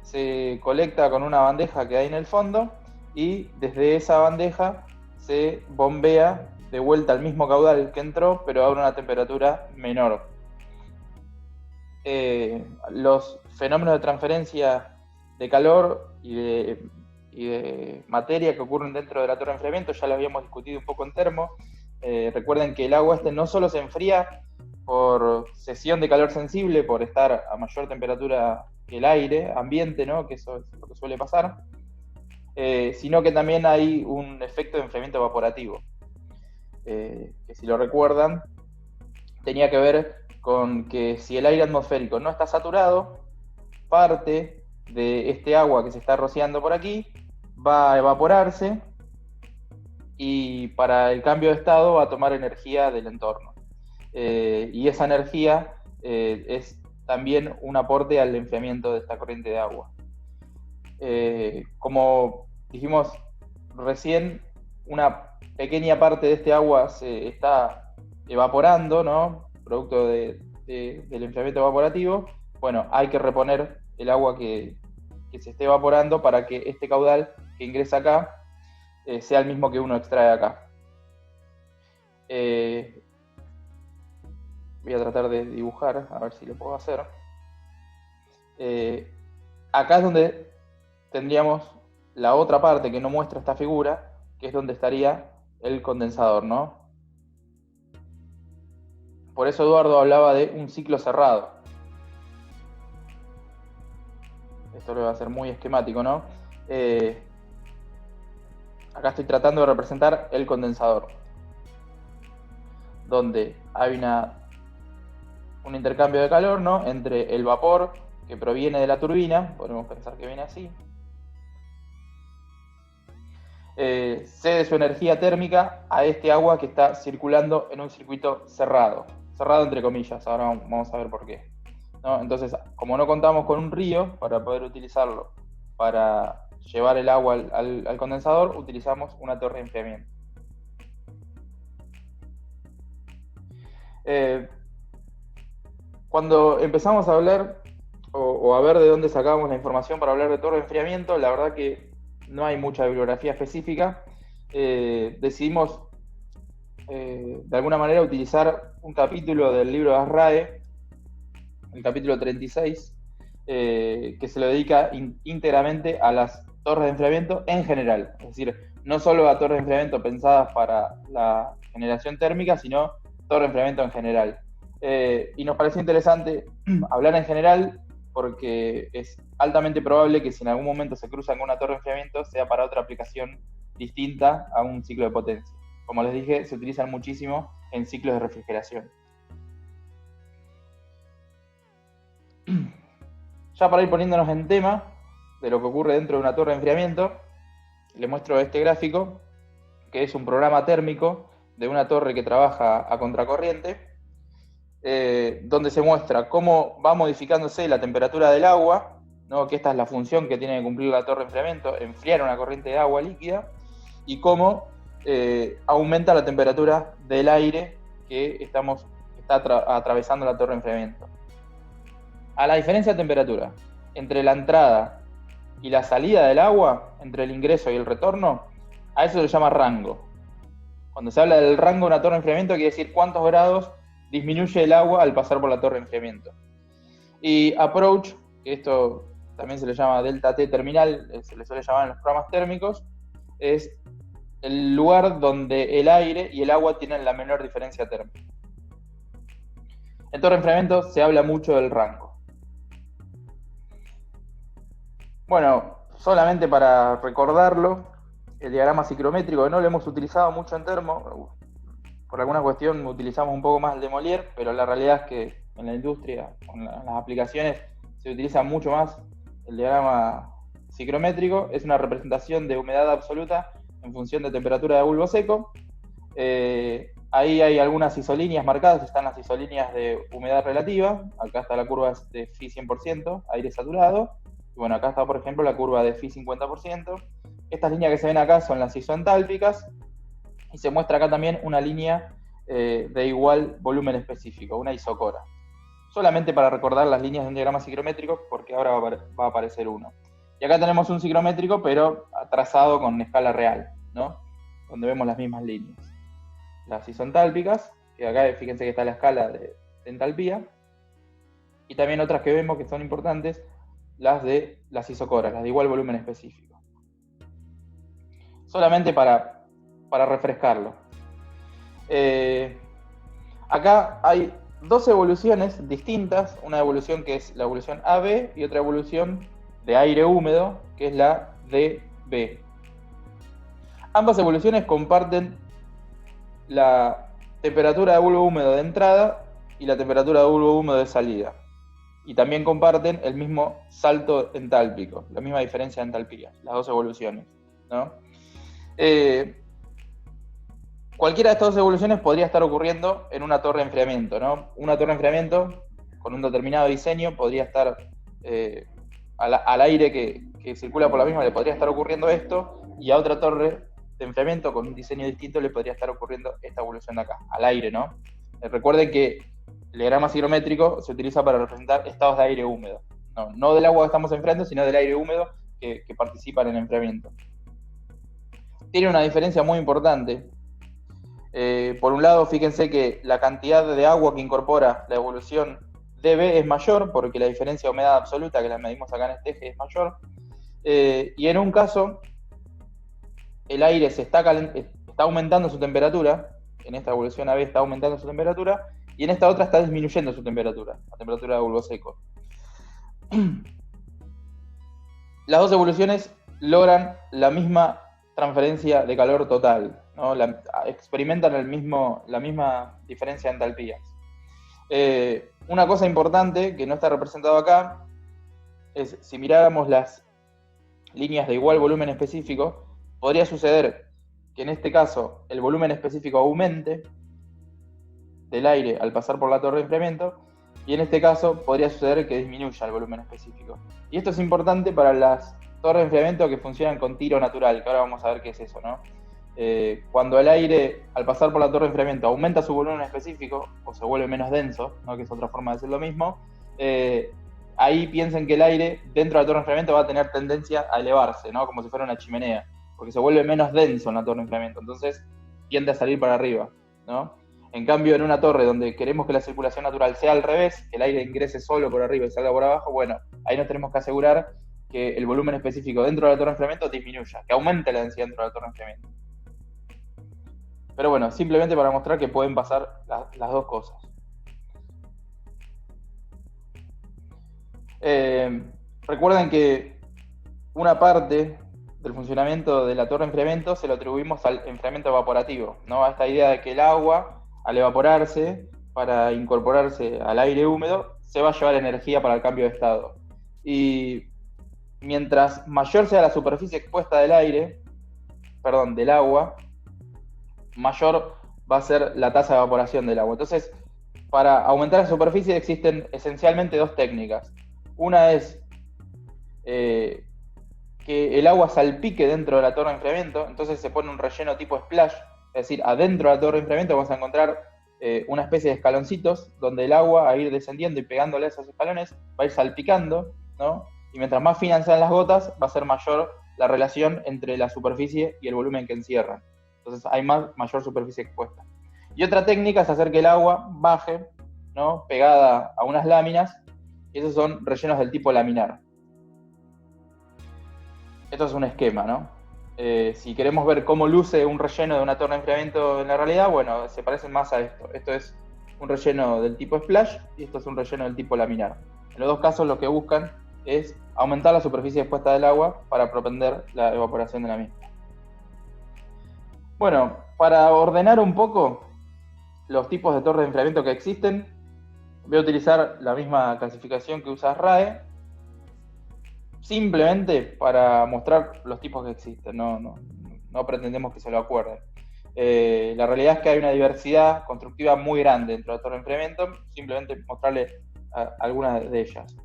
se colecta con una bandeja que hay en el fondo y desde esa bandeja se bombea de vuelta al mismo caudal que entró, pero a una temperatura menor. Los fenómenos de transferencia de calor y de materia que ocurren dentro de la torre de enfriamiento ya lo habíamos discutido un poco en termo. Recuerden que el agua no solo se enfría por cesión de calor sensible, por estar a mayor temperatura que el aire ambiente, ¿no? Que eso es lo que suele pasar, sino que también hay un efecto de enfriamiento evaporativo, que si lo recuerdan, tenía que ver con que si el aire atmosférico no está saturado, parte de este agua que se está rociando por aquí va a evaporarse y para el cambio de estado va a tomar energía del entorno. Y esa energía es también un aporte al enfriamiento de esta corriente de agua. Como dijimos recién, una pequeña parte de este agua se está evaporando, ¿no? Producto del enfriamiento evaporativo. Bueno, hay que reponer el agua que se esté evaporando para que este caudal que ingresa acá sea el mismo que uno extrae acá. Voy a tratar de dibujar, a ver si lo puedo hacer. Acá es donde tendríamos la otra parte que no muestra esta figura, que es donde estaría el condensador, ¿no? Por eso Eduardo hablaba de un ciclo cerrado. Esto lo va a ser muy esquemático, ¿no? Acá estoy tratando de representar el condensador, donde hay un intercambio de calor, ¿no? Entre el vapor que proviene de la turbina, podemos pensar que viene así, cede su energía térmica a este agua que está circulando en un circuito cerrado entre comillas, ahora vamos a ver por qué, ¿no? Entonces, como no contamos con un río para poder utilizarlo para llevar el agua al condensador, utilizamos una torre de enfriamiento. Cuando empezamos a hablar o a ver de dónde sacábamos la información para hablar de torre de enfriamiento, la verdad que no hay mucha bibliografía específica. Decidimos de alguna manera utilizar un capítulo del libro de Asrae, el capítulo 36, que se lo dedica íntegramente a las torres de enfriamiento en general, es decir, no solo a torres de enfriamiento pensadas para la generación térmica, sino torres de enfriamiento en general. Y nos pareció interesante hablar en general porque es altamente probable que si en algún momento se cruzan con una torre de enfriamiento sea para otra aplicación distinta a un ciclo de potencia. Como les dije, se utilizan muchísimo en ciclos de refrigeración. Ya para ir poniéndonos en tema de lo que ocurre dentro de una torre de enfriamiento, les muestro este gráfico, que es un programa térmico de una torre que trabaja a contracorriente, donde se muestra cómo va modificándose la temperatura del agua, ¿no? Que esta es la función que tiene que cumplir la torre de enfriamiento, enfriar una corriente de agua líquida, y cómo aumenta la temperatura del aire que está atravesando la torre de enfriamiento. A la diferencia de temperatura entre la entrada y la salida del agua, entre el ingreso y el retorno, a eso se le llama rango. Cuando se habla del rango de una torre de enfriamiento, quiere decir cuántos grados disminuye el agua al pasar por la torre de enfriamiento. Y approach, que esto también se le llama delta T terminal, se le suele llamar en los programas térmicos, es el lugar donde el aire y el agua tienen la menor diferencia térmica. En torre de enfriamiento se habla mucho del rango. Bueno, solamente para recordarlo, el diagrama ciclométrico, que no lo hemos utilizado mucho en termo, por alguna cuestión utilizamos un poco más el de Molière, pero la realidad es que en la industria, en las aplicaciones, se utiliza mucho más el diagrama ciclométrico. Es una representación de humedad absoluta en función de temperatura de bulbo seco. Ahí hay algunas isolíneas marcadas, están las isolíneas de humedad relativa. Acá está la curva de Phi 100%, aire saturado. Y bueno, acá está, por ejemplo, la curva de Phi 50%. Estas líneas que se ven acá son las isoentálpicas. Y se muestra acá también una línea de igual volumen específico, una isocora. Solamente para recordar las líneas de un diagrama ciclométrico, porque ahora va a aparecer uno. Y acá tenemos un ciclométrico, pero trazado con escala real, ¿no? Donde vemos las mismas líneas. Las isoentálpicas, que acá fíjense que está la escala de entalpía. Y también otras que vemos que son importantes, las de las isocoras, las de igual volumen específico. Solamente para refrescarlo. Acá hay dos evoluciones distintas, una evolución que es la evolución AB y otra evolución de aire húmedo, que es la DB. Ambas evoluciones comparten la temperatura de bulbo húmedo de entrada y la temperatura de bulbo húmedo de salida. Y también comparten el mismo salto entálpico, la misma diferencia de entalpía, las dos evoluciones, ¿no? Cualquiera de estas dos evoluciones podría estar ocurriendo en una torre de enfriamiento, ¿no? Una torre de enfriamiento con un determinado diseño podría estar al aire que circula por la misma le podría estar ocurriendo esto, y a otra torre de enfriamiento con un diseño distinto le podría estar ocurriendo esta evolución de acá, al aire, ¿no? Recuerden que el diagrama ciclométrico se utiliza para representar estados de aire húmedo, no del agua que estamos enfriando, sino del aire húmedo que participa en el enfriamiento. Tiene una diferencia muy importante. Por un lado, fíjense que la cantidad de agua que incorpora la evolución DB es mayor, porque la diferencia de humedad absoluta, que la medimos acá en este eje, es mayor. Y en un caso, el aire está aumentando su temperatura, en esta evolución AB está aumentando su temperatura, y en esta otra está disminuyendo su temperatura, la temperatura de bulbo seco. Las dos evoluciones logran la misma transferencia de calor total, ¿no? Experimentan la misma diferencia de entalpías. Una cosa importante que no está representado acá es, si miráramos las líneas de igual volumen específico, podría suceder que en este caso el volumen específico aumente del aire al pasar por la torre de enfriamiento, y en este caso podría suceder que disminuya el volumen específico. Y esto es importante para las torres de enfriamiento que funcionan con tiro natural, que ahora vamos a ver qué es eso, ¿no? Cuando el aire, al pasar por la torre de enfriamiento, aumenta su volumen específico, o se vuelve menos denso, ¿no? Que es otra forma de decir lo mismo, ahí piensen que el aire dentro de la torre de enfriamiento va a tener tendencia a elevarse, ¿no? Como si fuera una chimenea, porque se vuelve menos denso en la torre de enfriamiento, entonces tiende a salir para arriba, ¿no? En cambio, en una torre donde queremos que la circulación natural sea al revés, que el aire ingrese solo por arriba y salga por abajo, bueno, ahí nos tenemos que asegurar que el volumen específico dentro de la torre de enfriamiento disminuya, que aumente la densidad dentro de la torre de enfriamiento. Pero bueno, simplemente para mostrar que pueden pasar las dos cosas. Recuerden que una parte del funcionamiento de la torre de enfriamiento se lo atribuimos al enfriamiento evaporativo, ¿no? A esta idea de que el agua, al evaporarse, para incorporarse al aire húmedo, se va a llevar energía para el cambio de estado. Y mientras mayor sea la superficie expuesta del agua, mayor va a ser la tasa de evaporación del agua. Entonces, para aumentar la superficie existen esencialmente dos técnicas. Una es que el agua salpique dentro de la torre de enfriamiento, entonces se pone un relleno tipo splash, es decir, adentro de la torre de enfriamiento vamos a encontrar una especie de escaloncitos donde el agua va a ir descendiendo y pegándole a esos escalones, va a ir salpicando, ¿no? Y mientras más finas sean las gotas, va a ser mayor la relación entre la superficie y el volumen que encierran. Entonces hay mayor superficie expuesta. Y otra técnica es hacer que el agua baje, ¿no? Pegada a unas láminas, y esos son rellenos del tipo laminar. Esto es un esquema, ¿no? Si queremos ver cómo luce un relleno de una torre de enfriamiento en la realidad, bueno, se parecen más a esto. Esto es un relleno del tipo splash y esto es un relleno del tipo laminar. En los dos casos lo que buscan es aumentar la superficie expuesta del agua para propender la evaporación de la misma. Bueno, para ordenar un poco los tipos de torres de enfriamiento que existen, voy a utilizar la misma clasificación que usa RAE, simplemente para mostrar los tipos que existen, no pretendemos que se lo acuerden. La realidad es que hay una diversidad constructiva muy grande dentro de la torre de enfriamiento, simplemente mostrarles algunas de ellas.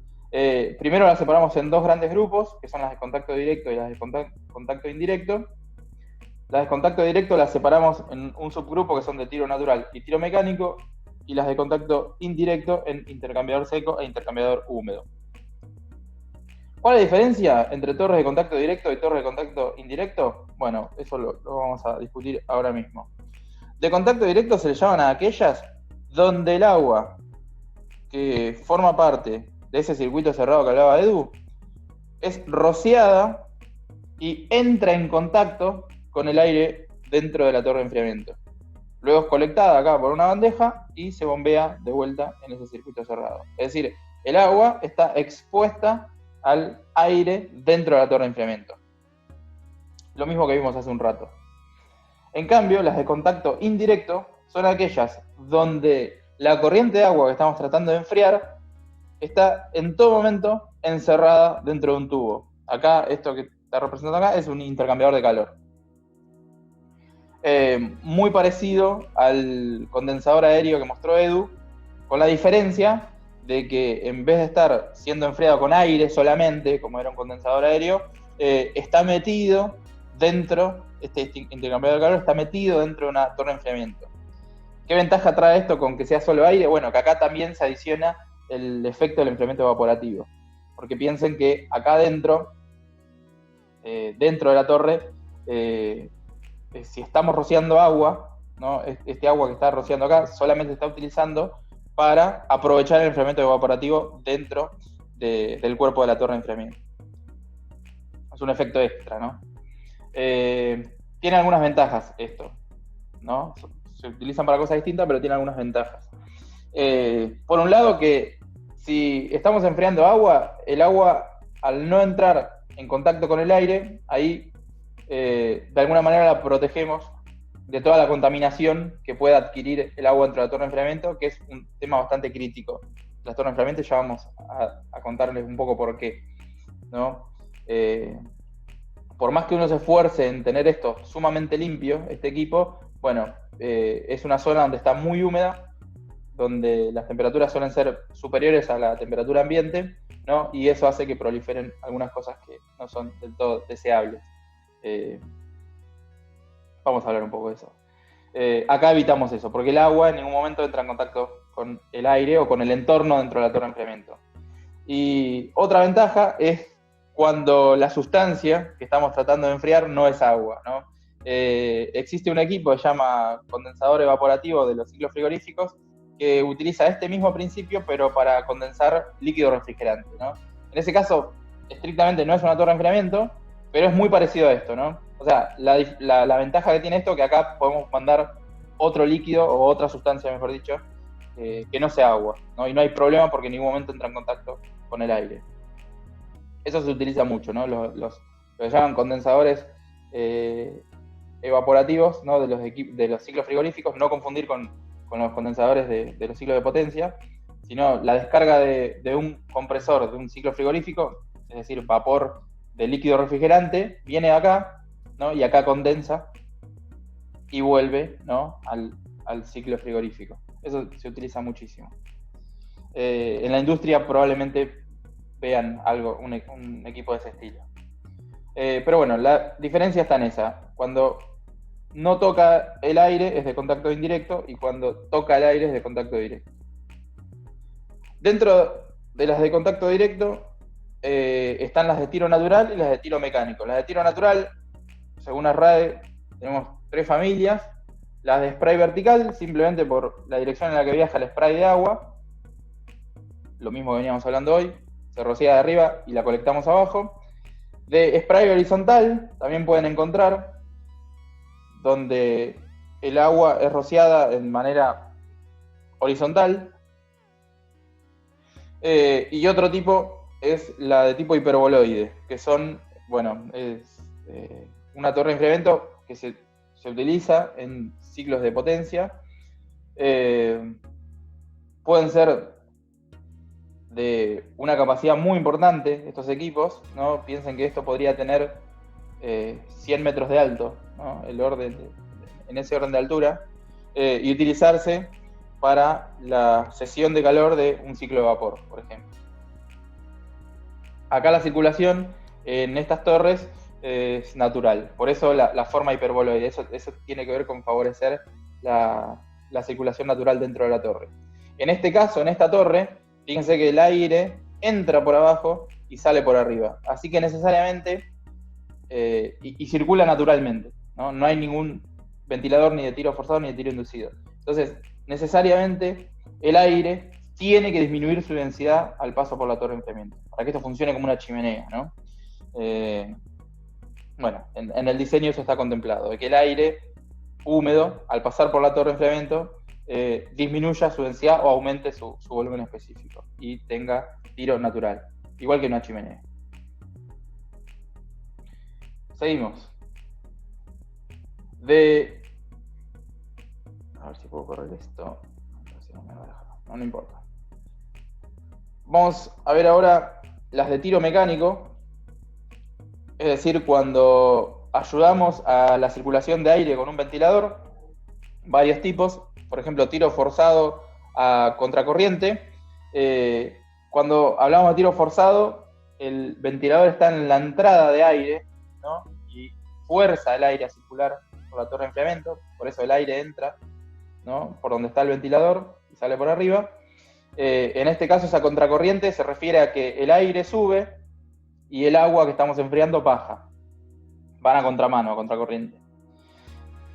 Primero las separamos en dos grandes grupos, que son las de contacto directo y las de contacto indirecto. Las de contacto directo las separamos en un subgrupo que son de tiro natural y tiro mecánico, y las de contacto indirecto en intercambiador seco e intercambiador húmedo. ¿Cuál es la diferencia entre torres de contacto directo y torres de contacto indirecto? Bueno, eso lo vamos a discutir ahora mismo. De contacto directo se le llaman a aquellas donde el agua que forma parte de ese circuito cerrado que hablaba Edu es rociada y entra en contacto con el aire dentro de la torre de enfriamiento. Luego es colectada acá por una bandeja y se bombea de vuelta en ese circuito cerrado. Es decir, el agua está expuesta al aire dentro de la torre de enfriamiento. Lo mismo que vimos hace un rato. En cambio, las de contacto indirecto son aquellas donde la corriente de agua que estamos tratando de enfriar está en todo momento encerrada dentro de un tubo. Acá, esto que está representando acá es un intercambiador de calor. Muy parecido al condensador aéreo que mostró Edu, con la diferencia de que en vez de estar siendo enfriado con aire solamente, como era un condensador aéreo, está metido dentro, este intercambiador de calor está metido dentro de una torre de enfriamiento. ¿Qué ventaja trae esto con que sea solo aire? Bueno, que acá también se adiciona el efecto del enfriamiento evaporativo. Porque piensen que acá dentro de la torre, si estamos rociando agua, ¿no? Este agua que está rociando acá solamente se está utilizando para aprovechar el enfriamiento evaporativo dentro del cuerpo de la torre de enfriamiento. Es un efecto extra, ¿no? Tiene algunas ventajas esto, ¿no? Se utilizan para cosas distintas, pero tiene algunas ventajas. Por un lado, que si estamos enfriando agua, el agua al no entrar en contacto con el aire, ahí de alguna manera la protegemos de toda la contaminación que pueda adquirir el agua dentro de la torre de enfriamiento, que es un tema bastante crítico. Las torres de enfriamiento ya vamos a contarles un poco por qué, ¿no? Por más que uno se esfuerce en tener esto sumamente limpio, este equipo, bueno, es una zona donde está muy húmeda, donde las temperaturas suelen ser superiores a la temperatura ambiente, ¿no? Y eso hace que proliferen algunas cosas que no son del todo deseables. Vamos a hablar un poco de eso. Acá evitamos eso, porque el agua en ningún momento entra en contacto con el aire o con el entorno dentro de la torre de enfriamiento. Y otra ventaja es cuando la sustancia que estamos tratando de enfriar no es agua, ¿no? Existe un equipo que se llama condensador evaporativo de los ciclos frigoríficos que utiliza este mismo principio, pero para condensar líquido refrigerante, ¿no? En ese caso, estrictamente no es una torre de enfriamiento, pero es muy parecido a esto, ¿no? O sea, la ventaja que tiene esto es que acá podemos mandar otro líquido o otra sustancia, mejor dicho, que no sea agua, ¿no? Y no hay problema porque en ningún momento entra en contacto con el aire. Eso se utiliza mucho, ¿no? Lo que llaman condensadores evaporativos, ¿no? de los ciclos frigoríficos, no confundir con los condensadores de los ciclos de potencia, sino la descarga de un compresor de un ciclo frigorífico, es decir, vapor de líquido refrigerante, viene de acá, ¿no? Y acá condensa y vuelve, ¿no? al ciclo frigorífico. Eso se utiliza muchísimo. En la industria probablemente vean un equipo de ese estilo. Pero bueno, la diferencia está en esa. Cuando no toca el aire es de contacto indirecto y cuando toca el aire es de contacto directo. Dentro de las de contacto directo están las de tiro natural y las de tiro mecánico. Las de tiro natural, según la RAE, tenemos 3 familias. Las de spray vertical, simplemente por la dirección en la que viaja el spray de agua, lo mismo que veníamos hablando hoy, se rocía de arriba y la colectamos abajo. De spray horizontal también pueden encontrar, donde el agua es rociada en manera horizontal. Y otro tipo es la de tipo hiperboloide, que son, bueno, es una torre de enfriamiento que se utiliza en ciclos de potencia. Pueden ser de una capacidad muy importante estos equipos, ¿no? Piensen que esto podría tener 100 metros de alto, ¿no? En ese orden de altura, y utilizarse para la cesión de calor de un ciclo de vapor, por ejemplo. Acá la circulación en estas torres es natural, por eso la forma hiperboloide, eso tiene que ver con favorecer la circulación natural dentro de la torre. En este caso, en esta torre, fíjense que el aire entra por abajo y sale por arriba, así que necesariamente, y circula naturalmente, ¿no? No hay ningún ventilador ni de tiro forzado ni de tiro inducido. Entonces, necesariamente el aire tiene que disminuir su densidad al paso por la torre de enfriamiento, para que esto funcione como una chimenea, ¿no? Bueno, en el diseño eso está contemplado, de que el aire húmedo, al pasar por la torre de enfriamiento, disminuya su densidad o aumente su volumen específico y tenga tiro natural, igual que una chimenea. Seguimos. A ver si puedo correr esto. No importa. Vamos a ver ahora las de tiro mecánico, es decir, cuando ayudamos a la circulación de aire con un ventilador, varios tipos, por ejemplo, tiro forzado a contracorriente. Cuando hablamos de tiro forzado, el ventilador está en la entrada de aire, ¿no? Y fuerza el aire a circular por la torre de enfriamiento, por eso el aire entra, ¿no? Por donde está el ventilador y sale por arriba. En este caso, esa contracorriente se refiere a que el aire sube y el agua que estamos enfriando baja. Van a contramano, a contracorriente.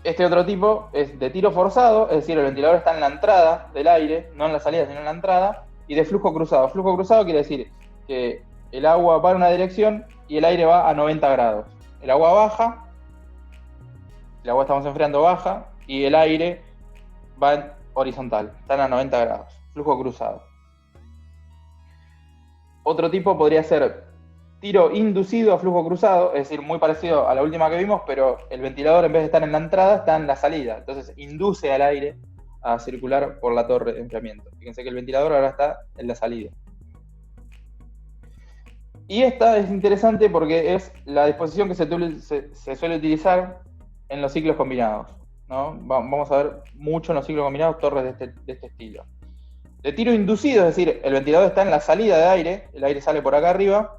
Este otro tipo es de tiro forzado, es decir, el ventilador está en la entrada del aire, no en la salida, sino en la entrada, y de flujo cruzado. Flujo cruzado quiere decir que el agua va en una dirección y el aire va a 90 grados. El agua baja, el agua estamos enfriando baja, y el aire va en horizontal, están a 90 grados. Flujo cruzado. Otro tipo podría ser tiro inducido a flujo cruzado, es decir, muy parecido a la última que vimos, pero el ventilador en vez de estar en la entrada, está en la salida. Entonces induce al aire a circular por la torre de enfriamiento. Fíjense que el ventilador ahora está en la salida. Y esta es interesante porque es la disposición que se suele utilizar en los ciclos combinados, ¿no? Vamos a ver mucho en los ciclos combinados torres de este estilo. De tiro inducido, es decir, el ventilador está en la salida de aire, el aire sale por acá arriba.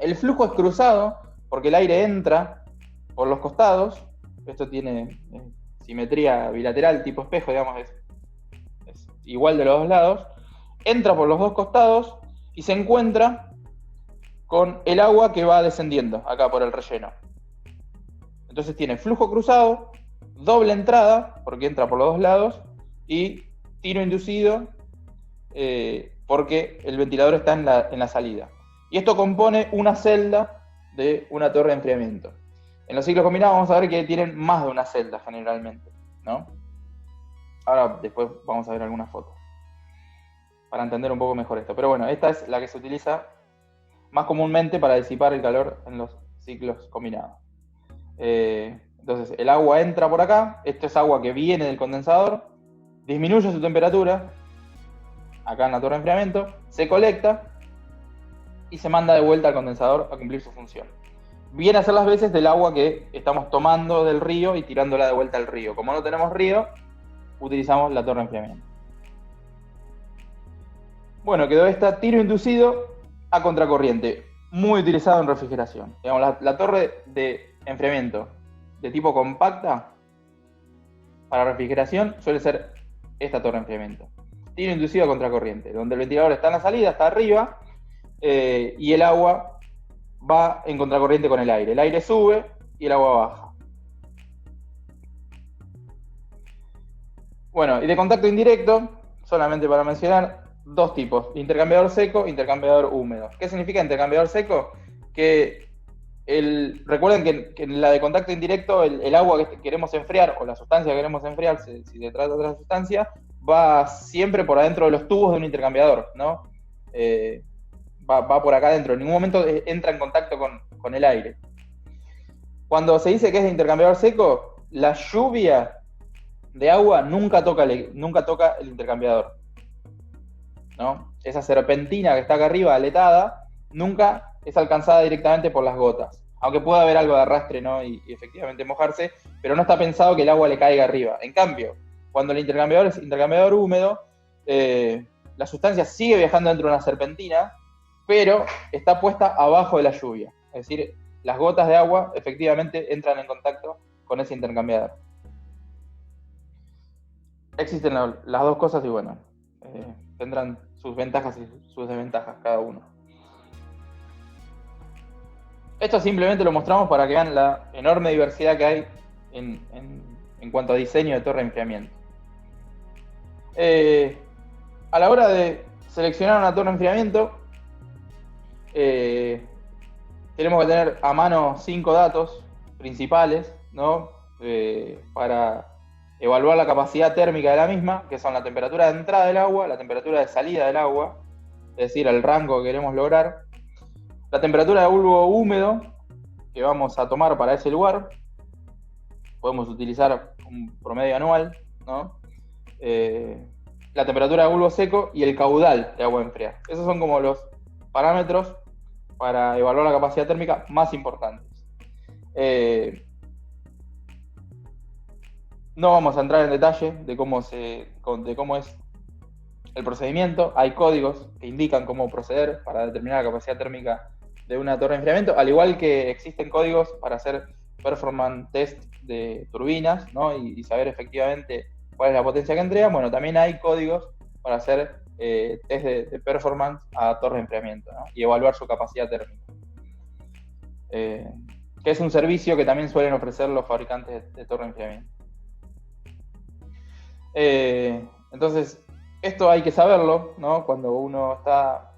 El flujo es cruzado porque el aire entra por los costados. Esto tiene simetría bilateral tipo espejo, digamos, es igual de los dos lados. Entra por los dos costados y se encuentra con el agua que va descendiendo acá por el relleno. Entonces tiene flujo cruzado, doble entrada, porque entra por los dos lados, y tiro inducido, porque el ventilador está en la salida. Y esto compone una celda de una torre de enfriamiento. En los ciclos combinados vamos a ver que tienen más de una celda generalmente, ¿no? Ahora después vamos a ver algunas fotos para entender un poco mejor esto. Pero bueno, esta es la que se utiliza más comúnmente para disipar el calor en los ciclos combinados. Entonces el agua entra por acá, esto es agua que viene del condensador, disminuye su temperatura, acá en la torre de enfriamiento, se colecta y se manda de vuelta al condensador a cumplir su función. Viene a ser las veces del agua que estamos tomando del río y tirándola de vuelta al río. Como no tenemos río, utilizamos la torre de enfriamiento. Bueno, quedó esta tiro inducido a contracorriente, muy utilizado en refrigeración. Digamos, la torre de enfriamiento de tipo compacta para refrigeración suele ser esta torre de enfriamiento. Tiro inducido a contracorriente, donde el ventilador está en la salida, está arriba, y el agua va en contracorriente con el aire. El aire sube y el agua baja. Bueno, y de contacto indirecto, solamente para mencionar, dos tipos: intercambiador seco e intercambiador húmedo. ¿Qué significa intercambiador seco? Que recuerden que en la de contacto indirecto, el agua que queremos enfriar, o la sustancia que queremos enfriar, si se trata de otra sustancia, va siempre por adentro de los tubos de un intercambiador, ¿no? va por acá adentro, en ningún momento entra en contacto con el aire. Cuando se dice que es de intercambiador seco, la lluvia de agua nunca toca el intercambiador, ¿no? Esa serpentina que está acá arriba, aletada, nunca es alcanzada directamente por las gotas. Aunque pueda haber algo de arrastre, ¿no? Y efectivamente mojarse, pero no está pensado que el agua le caiga arriba. En cambio, cuando el intercambiador es intercambiador húmedo, la sustancia sigue viajando dentro de una serpentina, pero está puesta abajo de la lluvia. Es decir, las gotas de agua efectivamente entran en contacto con ese intercambiador. Existen las dos cosas y bueno, tendrán sus ventajas y sus desventajas cada uno. Esto simplemente lo mostramos para que vean la enorme diversidad que hay en cuanto a diseño de torre de enfriamiento. A la hora de seleccionar una torre de enfriamiento, tenemos que tener a mano 5 datos principales, ¿no? Para evaluar la capacidad térmica de la misma, que son la temperatura de entrada del agua, la temperatura de salida del agua, es decir, el rango que queremos lograr, la temperatura de bulbo húmedo que vamos a tomar para ese lugar. Podemos utilizar un promedio anual, ¿no? La temperatura de bulbo seco y el caudal de agua a enfriar. Esos son como los parámetros para evaluar la capacidad térmica más importantes. No vamos a entrar en detalle de cómo es el procedimiento. Hay códigos que indican cómo proceder para determinar la capacidad térmica de una torre de enfriamiento, al igual que existen códigos para hacer performance test de turbinas, ¿no? y saber efectivamente cuál es la potencia que entregan. Bueno, también hay códigos para hacer test de performance a torre de enfriamiento, ¿no? Y evaluar su capacidad térmica. Que es un servicio que también suelen ofrecer los fabricantes de torre de enfriamiento. Entonces, esto hay que saberlo, ¿no? Cuando uno está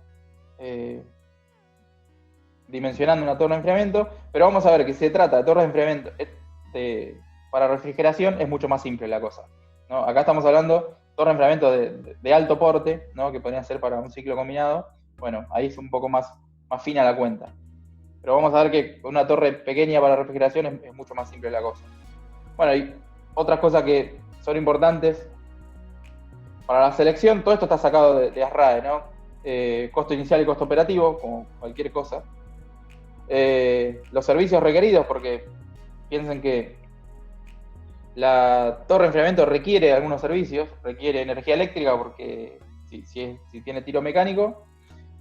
dimensionando una torre de enfriamiento, pero vamos a ver que si se trata de torre de enfriamiento para refrigeración, es mucho más simple la cosa, ¿no? Acá estamos hablando torre de enfriamiento de alto porte, ¿no? Que podría ser para un ciclo combinado. Bueno, ahí es un poco más fina la cuenta. Pero vamos a ver que una torre pequeña para refrigeración es mucho más simple la cosa. Bueno, y otras cosas que son importantes para la selección, todo esto está sacado de ASRAE, ¿no? Costo inicial y costo operativo, como cualquier cosa. Los servicios requeridos, porque piensen que la torre de enfriamiento requiere algunos servicios, requiere energía eléctrica, porque si tiene tiro mecánico,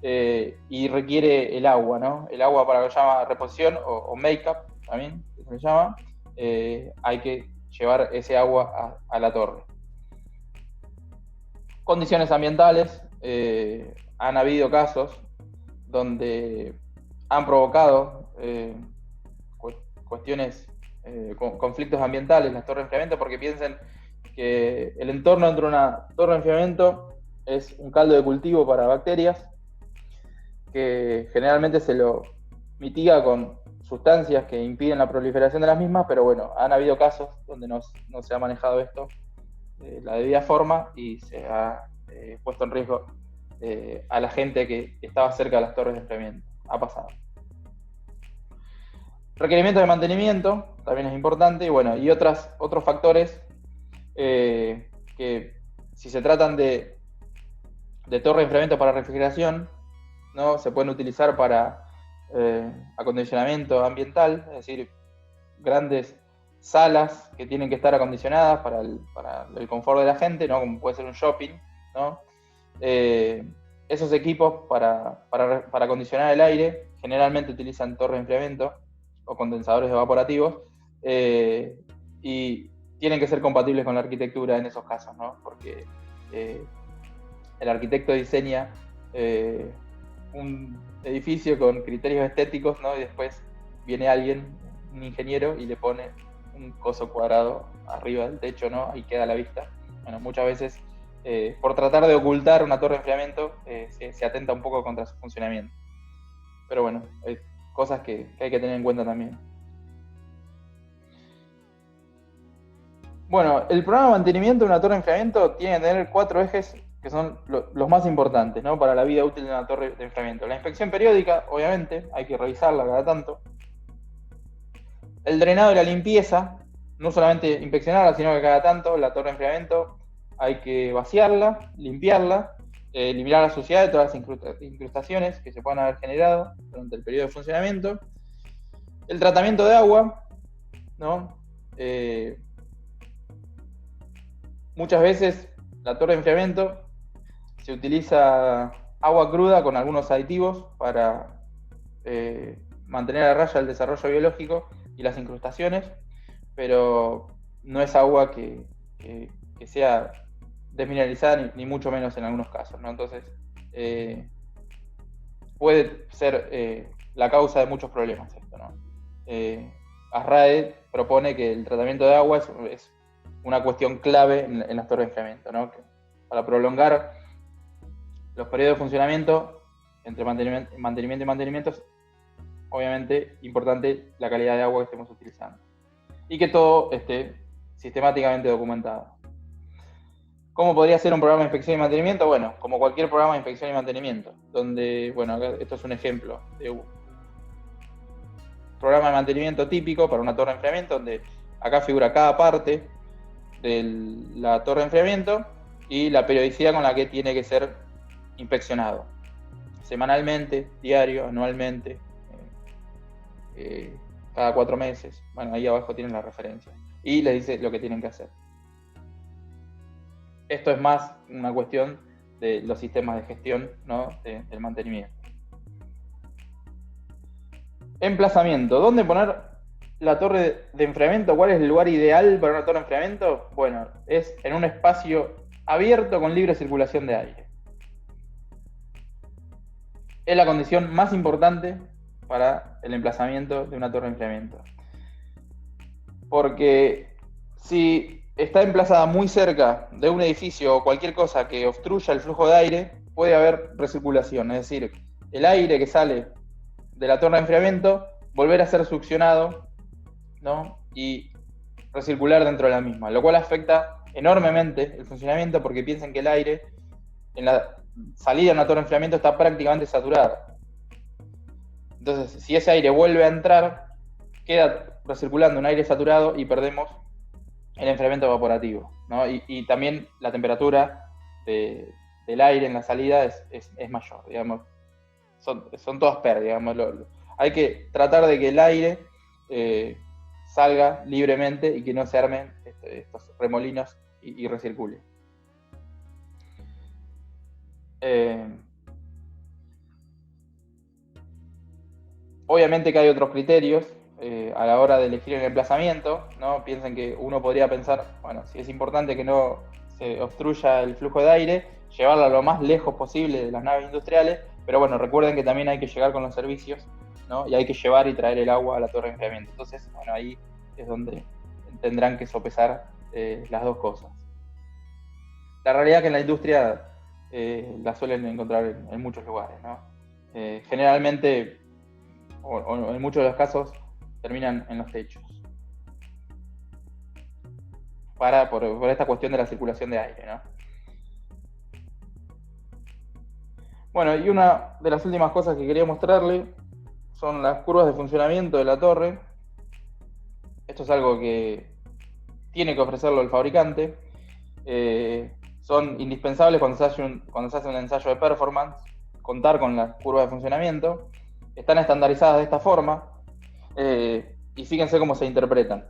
y requiere el agua, ¿no? El agua para lo que se llama reposición o make-up, también, que se le llama, hay que llevar ese agua a la torre. Condiciones ambientales, han habido casos donde han provocado cuestiones, conflictos ambientales las torres de enfriamiento, porque piensen que el entorno dentro de una torre de enfriamiento es un caldo de cultivo para bacterias, que generalmente se lo mitiga con sustancias que impiden la proliferación de las mismas, pero bueno, han habido casos donde no se ha manejado esto de la debida forma y se ha puesto en riesgo a la gente que estaba cerca de las torres de enfriamiento. Ha pasado. Requerimientos de mantenimiento también es importante, y bueno, y otros factores que si se tratan de torre de enfriamiento para refrigeración, ¿no? Se pueden utilizar para acondicionamiento ambiental, es decir, grandes salas que tienen que estar acondicionadas para el confort de la gente, ¿no? Como puede ser un shopping, ¿no? Esos equipos para acondicionar el aire generalmente utilizan torres de enfriamiento o condensadores evaporativos, y tienen que ser compatibles con la arquitectura en esos casos, ¿no? Porque el arquitecto diseña un edificio con criterios estéticos, ¿no? Y después viene alguien, un ingeniero, y le pone un coso cuadrado arriba del techo, ¿no? Ahí queda a la vista. Bueno, muchas veces, por tratar de ocultar una torre de enfriamiento, se atenta un poco contra su funcionamiento. Pero bueno, hay cosas que hay que tener en cuenta también. Bueno, el programa de mantenimiento de una torre de enfriamiento tiene que tener 4 ejes que son los más importantes, ¿no? Para la vida útil de una torre de enfriamiento. La inspección periódica, obviamente, hay que revisarla cada tanto. El drenado y la limpieza, no solamente inspeccionarla, sino que cada tanto la torre de enfriamiento hay que vaciarla, limpiarla, eliminar la suciedad de todas las incrustaciones que se puedan haber generado durante el periodo de funcionamiento. El tratamiento de agua, ¿no? Muchas veces la torre de enfriamiento se utiliza agua cruda con algunos aditivos para mantener a raya el desarrollo biológico y las incrustaciones, pero no es agua que sea desmineralizada, ni mucho menos en algunos casos, ¿no? Entonces, puede ser la causa de muchos problemas esto, ¿no? ASRAE propone que el tratamiento de agua es una cuestión clave en las torres de enfriamiento, ¿no? Que para prolongar los periodos de funcionamiento entre mantenimiento y mantenimiento es obviamente importante la calidad de agua que estemos utilizando y que todo esté sistemáticamente documentado. ¿Cómo podría ser un programa de inspección y mantenimiento? Bueno, como cualquier programa de inspección y mantenimiento, donde, bueno, acá, esto es un ejemplo de un programa de mantenimiento típico para una torre de enfriamiento, donde acá figura cada parte de la torre de enfriamiento y la periodicidad con la que tiene que ser inspeccionado. Semanalmente, diario, anualmente, cada 4 meses. Bueno, ahí abajo tienen la referencia. Y les dice lo que tienen que hacer. Esto es más una cuestión de los sistemas de gestión, ¿no? del mantenimiento. Emplazamiento. ¿Dónde poner la torre de enfriamiento? ¿Cuál es el lugar ideal para una torre de enfriamiento? Bueno, es en un espacio abierto con libre circulación de aire. Es la condición más importante para el emplazamiento de una torre de enfriamiento. Porque si está emplazada muy cerca de un edificio o cualquier cosa que obstruya el flujo de aire, puede haber recirculación, es decir, el aire que sale de la torre de enfriamiento volver a ser succionado, ¿no? Y recircular dentro de la misma, lo cual afecta enormemente el funcionamiento porque piensen que el aire en la salida de una torre de enfriamiento está prácticamente saturada. Entonces, si ese aire vuelve a entrar, queda recirculando un aire saturado y perdemos el enfriamiento evaporativo, ¿no? Y también la temperatura del aire en la salida es mayor, digamos. Son todas pérdidas, digamos. Hay que tratar de que el aire salga libremente y que no se armen estos remolinos y recircule. Obviamente que hay otros criterios a la hora de elegir el emplazamiento, ¿no? Piensen que uno podría pensar, bueno, si es importante que no se obstruya el flujo de aire, llevarlo lo más lejos posible de las naves industriales, pero bueno, recuerden que también hay que llegar con los servicios, ¿no? Y hay que llevar y traer el agua a la torre de enfriamiento. Entonces, bueno, ahí es donde tendrán que sopesar las dos cosas. La realidad es que en la industria la suelen encontrar en muchos lugares, ¿no? Generalmente, o en muchos de los casos, terminan en los techos. Por esta cuestión de la circulación de aire, ¿no? Bueno, y una de las últimas cosas que quería mostrarle son las curvas de funcionamiento de la torre. Esto es algo que tiene que ofrecerlo el fabricante. Son indispensables cuando se hace un ensayo de performance, contar con las curvas de funcionamiento. Están estandarizadas de esta forma y fíjense cómo se interpretan.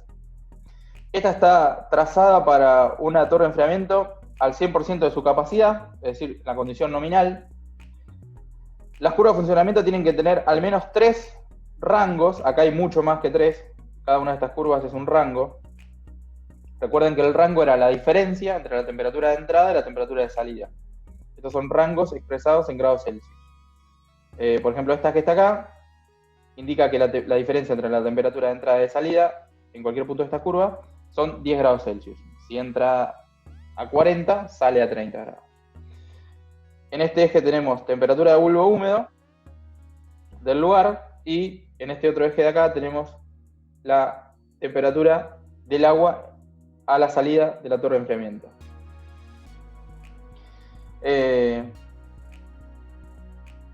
Esta está trazada para una torre de enfriamiento al 100% de su capacidad, es decir, la condición nominal. Las curvas de funcionamiento tienen que tener al menos 3 rangos, acá hay mucho más que 3, cada una de estas curvas es un rango. Recuerden que el rango era la diferencia entre la temperatura de entrada y la temperatura de salida. Estos son rangos expresados en grados Celsius. Por ejemplo, esta que está acá indica que la diferencia entre la temperatura de entrada y de salida en cualquier punto de esta curva son 10 grados Celsius. Si entra a 40, sale a 30 grados. En este eje tenemos temperatura de bulbo húmedo del lugar y en este otro eje de acá tenemos la temperatura del agua a la salida de la torre de enfriamiento.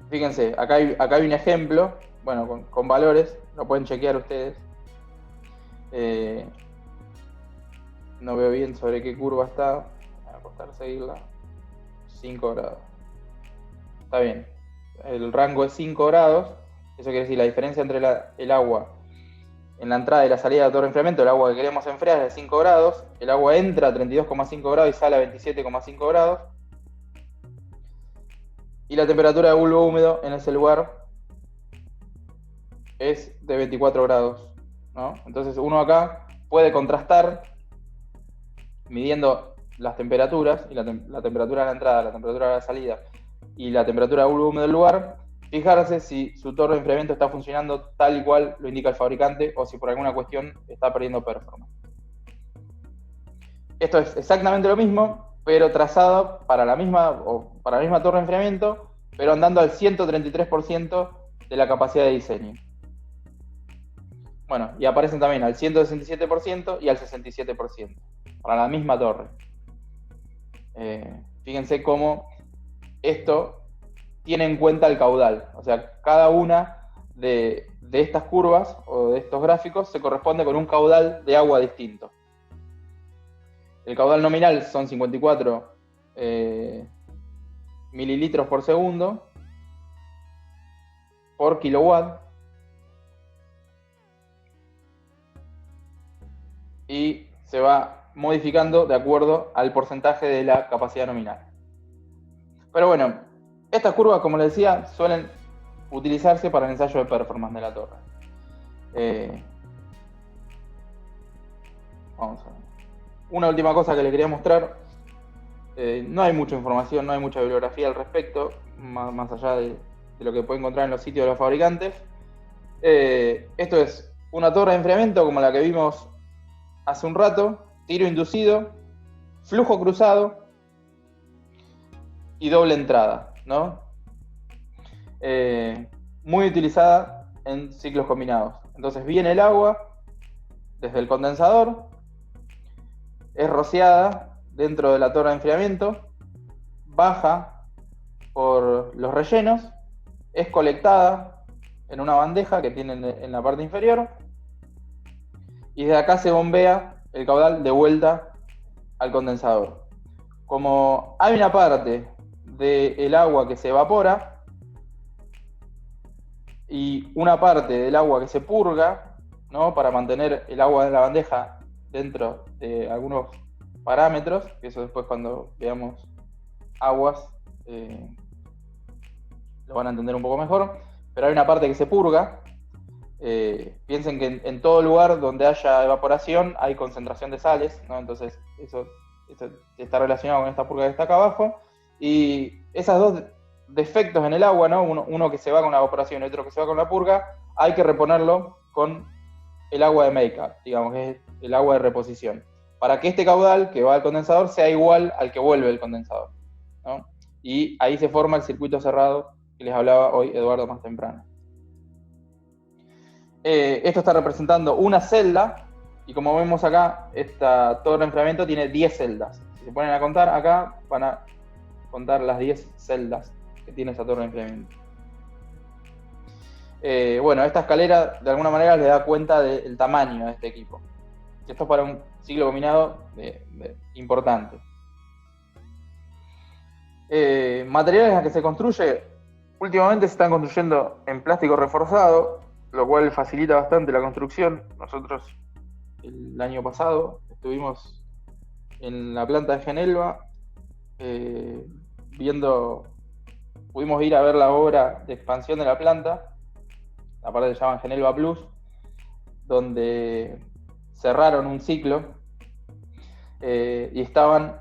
Fíjense, acá hay un ejemplo, bueno, con valores, lo pueden chequear ustedes. No veo bien sobre qué curva está. Me va a costar seguirla. 5 grados. Está bien. El rango es 5 grados. Eso quiere decir la diferencia entre el agua en la entrada y la salida de la torre de enfriamiento. El agua que queremos enfriar es de 5 grados. El agua entra a 32,5 grados y sale a 27,5 grados. Y la temperatura de bulbo húmedo en ese lugar es de 24 grados, ¿no? Entonces uno acá puede contrastar midiendo las temperaturas, y la temperatura de la entrada, la temperatura de la salida y la temperatura de bulbo húmedo del lugar, fijarse si su torre de enfriamiento está funcionando tal y cual lo indica el fabricante o si por alguna cuestión está perdiendo performance. Esto es exactamente lo mismo, pero trazado para la misma torre de enfriamiento, pero andando al 133% de la capacidad de diseño. Bueno, y aparecen también al 167% y al 67%, para la misma torre. Fíjense cómo esto tiene en cuenta el caudal, o sea, cada una de estas curvas o de estos gráficos se corresponde con un caudal de agua distinto. El caudal nominal son 54 mililitros por segundo por kilowatt, y se va modificando de acuerdo al porcentaje de la capacidad nominal. Pero bueno, estas curvas, como les decía, suelen utilizarse para el ensayo de performance de la torre. Vamos a ver. Una última cosa que les quería mostrar. No hay mucha información, no hay mucha bibliografía al respecto, más allá de lo que pueden encontrar en los sitios de los fabricantes. Esto es una torre de enfriamiento como la que vimos hace un rato, tiro inducido, flujo cruzado y doble entrada, ¿no? Muy utilizada en ciclos combinados. Entonces viene el agua desde el condensador, es rociada dentro de la torre de enfriamiento, baja por los rellenos, es colectada en una bandeja que tienen en la parte inferior, y desde acá se bombea el caudal de vuelta al condensador. Como hay una parte del agua que se evapora y una parte del agua que se purga, ¿no?, para mantener el agua de la bandeja dentro de algunos parámetros, que eso después cuando veamos aguas lo van a entender un poco mejor, pero hay una parte que se purga. Piensen que en todo lugar donde haya evaporación hay concentración de sales, ¿no? Entonces eso está relacionado con esta purga que está acá abajo, y esos dos defectos en el agua, ¿no?, uno que se va con la evaporación y otro que se va con la purga, hay que reponerlo con el agua de make-up, digamos que es el agua de reposición, para que este caudal que va al condensador sea igual al que vuelve del condensador, ¿no? Y ahí se forma el circuito cerrado que les hablaba hoy Eduardo más temprano. Esto está representando una celda, y como vemos acá, esta torre de enfriamiento tiene 10 celdas. Si se ponen a contar acá, van a contar las 10 celdas que tiene esta torre de enfriamiento. Bueno, esta escalera de alguna manera les da cuenta del tamaño de este equipo. Esto es para un ciclo combinado importante. Materiales en los que se construye, últimamente se están construyendo en plástico reforzado, lo cual facilita bastante la construcción. Nosotros el año pasado estuvimos en la planta de Genelva pudimos ir a ver la obra de expansión de la planta, la parte que se llama Genelva Plus, donde cerraron un ciclo y estaban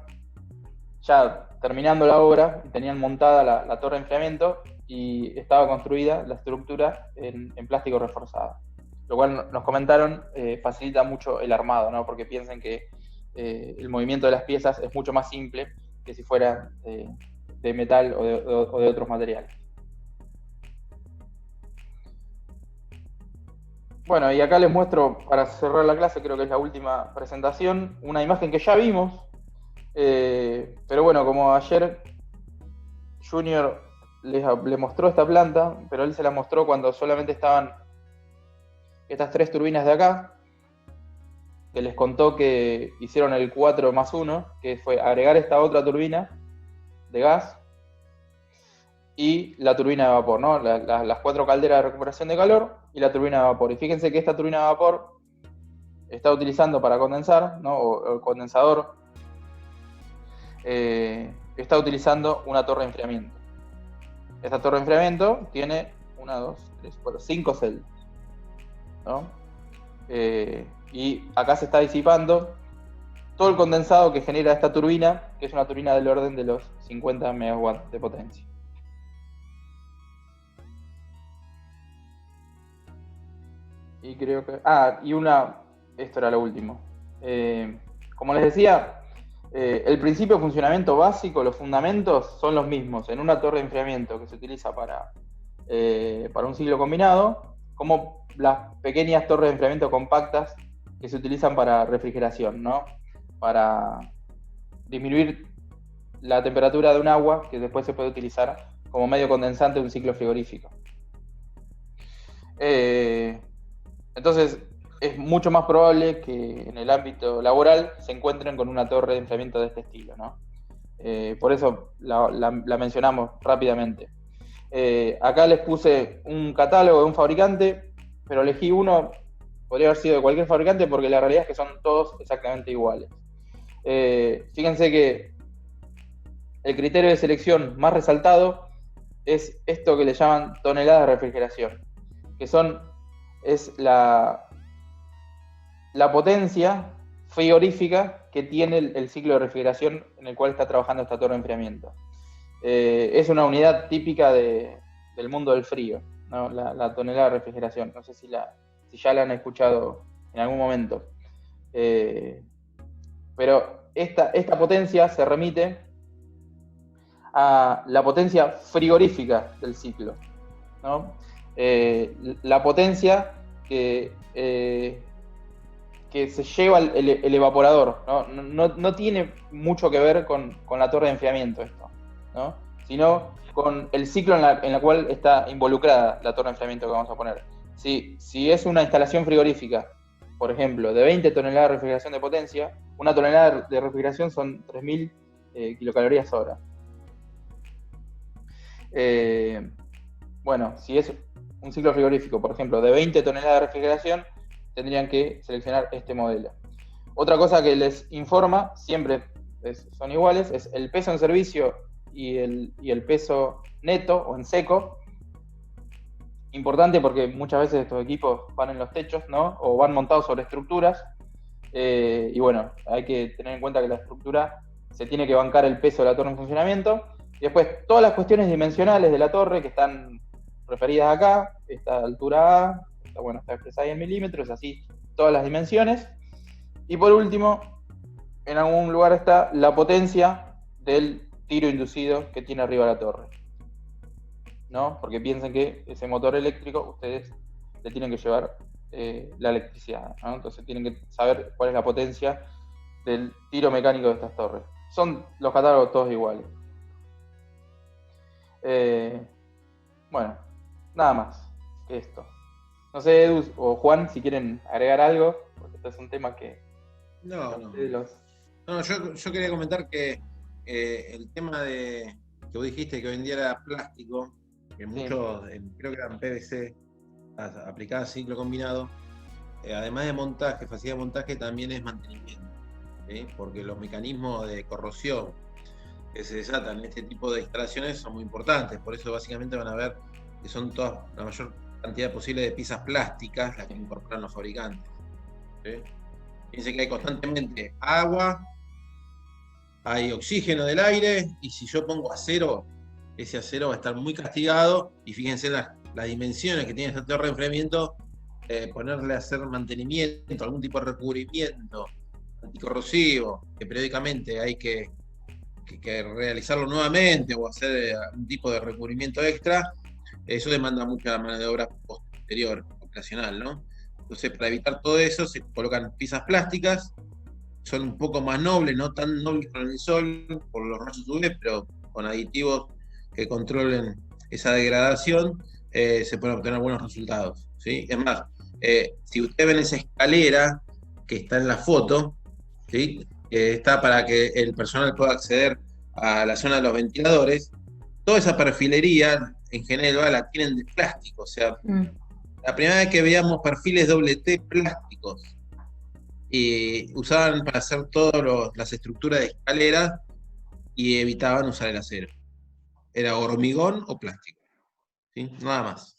ya terminando la obra y tenían montada la torre de enfriamiento y estaba construida la estructura en plástico reforzado, lo cual nos comentaron facilita mucho el armado, ¿no? Porque piensen que el movimiento de las piezas es mucho más simple que si fuera de metal o de otros materiales. Bueno, y acá les muestro, para cerrar la clase, creo que es la última presentación, una imagen que ya vimos, pero bueno, como ayer Junior le mostró esta planta, pero él se la mostró cuando solamente estaban estas 3 turbinas de acá, que les contó que hicieron el 4+1, que fue agregar esta otra turbina de gas y la turbina de vapor, ¿no? Las 4 calderas de recuperación de calor y la turbina de vapor. Y fíjense que esta turbina de vapor está utilizando para condensar, ¿no? O el condensador está utilizando una torre de enfriamiento. Esta torre de enfriamiento tiene 1, 2, 3, 4, 5 celdas, ¿no? Y acá se está disipando todo el condensado que genera esta turbina, que es una turbina del orden de los 50 megawatts de potencia. Y creo que... esto era lo último. Como les decía, el principio de funcionamiento básico, los fundamentos son los mismos en una torre de enfriamiento que se utiliza para un ciclo combinado, como las pequeñas torres de enfriamiento compactas que se utilizan para refrigeración, ¿no? Para disminuir la temperatura de un agua que después se puede utilizar como medio condensante de un ciclo frigorífico. Entonces, es mucho más probable que en el ámbito laboral se encuentren con una torre de enfriamiento de este estilo, ¿no? Por eso la mencionamos rápidamente. Acá les puse un catálogo de un fabricante, pero elegí uno, podría haber sido de cualquier fabricante, porque la realidad es que son todos exactamente iguales. Fíjense que el criterio de selección más resaltado es esto que le llaman toneladas de refrigeración, que es la potencia frigorífica que tiene el ciclo de refrigeración en el cual está trabajando esta torre de enfriamiento. Es una unidad típica del mundo del frío, ¿no? La tonelada de refrigeración. No sé si ya la han escuchado en algún momento. Pero esta potencia se remite a la potencia frigorífica del ciclo, ¿no? La potencia que se lleva el evaporador, ¿no? No tiene mucho que ver con la torre de enfriamiento esto, ¿no? Sino con el ciclo en la cual está involucrada la torre de enfriamiento que vamos a poner. Si es una instalación frigorífica, por ejemplo, de 20 toneladas de refrigeración de potencia, una tonelada de refrigeración son 3.000 kilocalorías hora. Bueno, si es un ciclo frigorífico, por ejemplo, de 20 toneladas de refrigeración, tendrían que seleccionar este modelo. Otra cosa que les informa, siempre son iguales, es el peso en servicio y el peso neto o en seco. Importante porque muchas veces estos equipos van en los techos, ¿no? O van montados sobre estructuras. Y bueno, hay que tener en cuenta que la estructura se tiene que bancar el peso de la torre en funcionamiento. Y después todas las cuestiones dimensionales de la torre que están referidas acá, esta altura A, está expresada en milímetros, así todas las dimensiones. Y por último, en algún lugar está la potencia del tiro inducido que tiene arriba la torre, ¿no? Porque piensen que ese motor eléctrico ustedes le tienen que llevar la electricidad, ¿no? Entonces tienen que saber cuál es la potencia del tiro mecánico de estas torres. Son los catálogos todos iguales. Bueno, nada más que esto. No sé, Edu o Juan, si quieren agregar algo, porque este es un tema que... No, yo quería comentar que el tema que vos dijiste que hoy en día era plástico, que muchos, creo que eran PVC, aplicadas a ciclo combinado, además de montaje, facilidad de montaje, también es mantenimiento, ¿sí? Porque los mecanismos de corrosión que se desatan en este tipo de instalaciones son muy importantes, por eso básicamente van a ver que son todas, la mayor cantidad posible de piezas plásticas las que incorporan los fabricantes, ¿sí? Fíjense que hay constantemente agua, hay oxígeno del aire, y si yo pongo acero, ese acero va a estar muy castigado, y fíjense las dimensiones que tiene esta torre de enfriamiento, ponerle a hacer mantenimiento, algún tipo de recubrimiento anticorrosivo, que periódicamente hay que realizarlo nuevamente o hacer un tipo de recubrimiento extra, eso demanda mucha mano de obra posterior, operacional, ¿no? Entonces, para evitar todo eso, se colocan piezas plásticas, son un poco más nobles, no tan nobles con el sol, por los rayos UV, pero con aditivos que controlen esa degradación, se pueden obtener buenos resultados, ¿sí? Es más, si ustedes ven esa escalera que está en la foto, ¿sí? Está para que el personal pueda acceder a la zona de los ventiladores, toda esa perfilería en general la tienen de plástico, o sea, la primera vez que veíamos perfiles doble T plásticos, y usaban para hacer todas las estructuras de escaleras y evitaban usar el acero. Era hormigón o plástico, ¿sí? Nada más.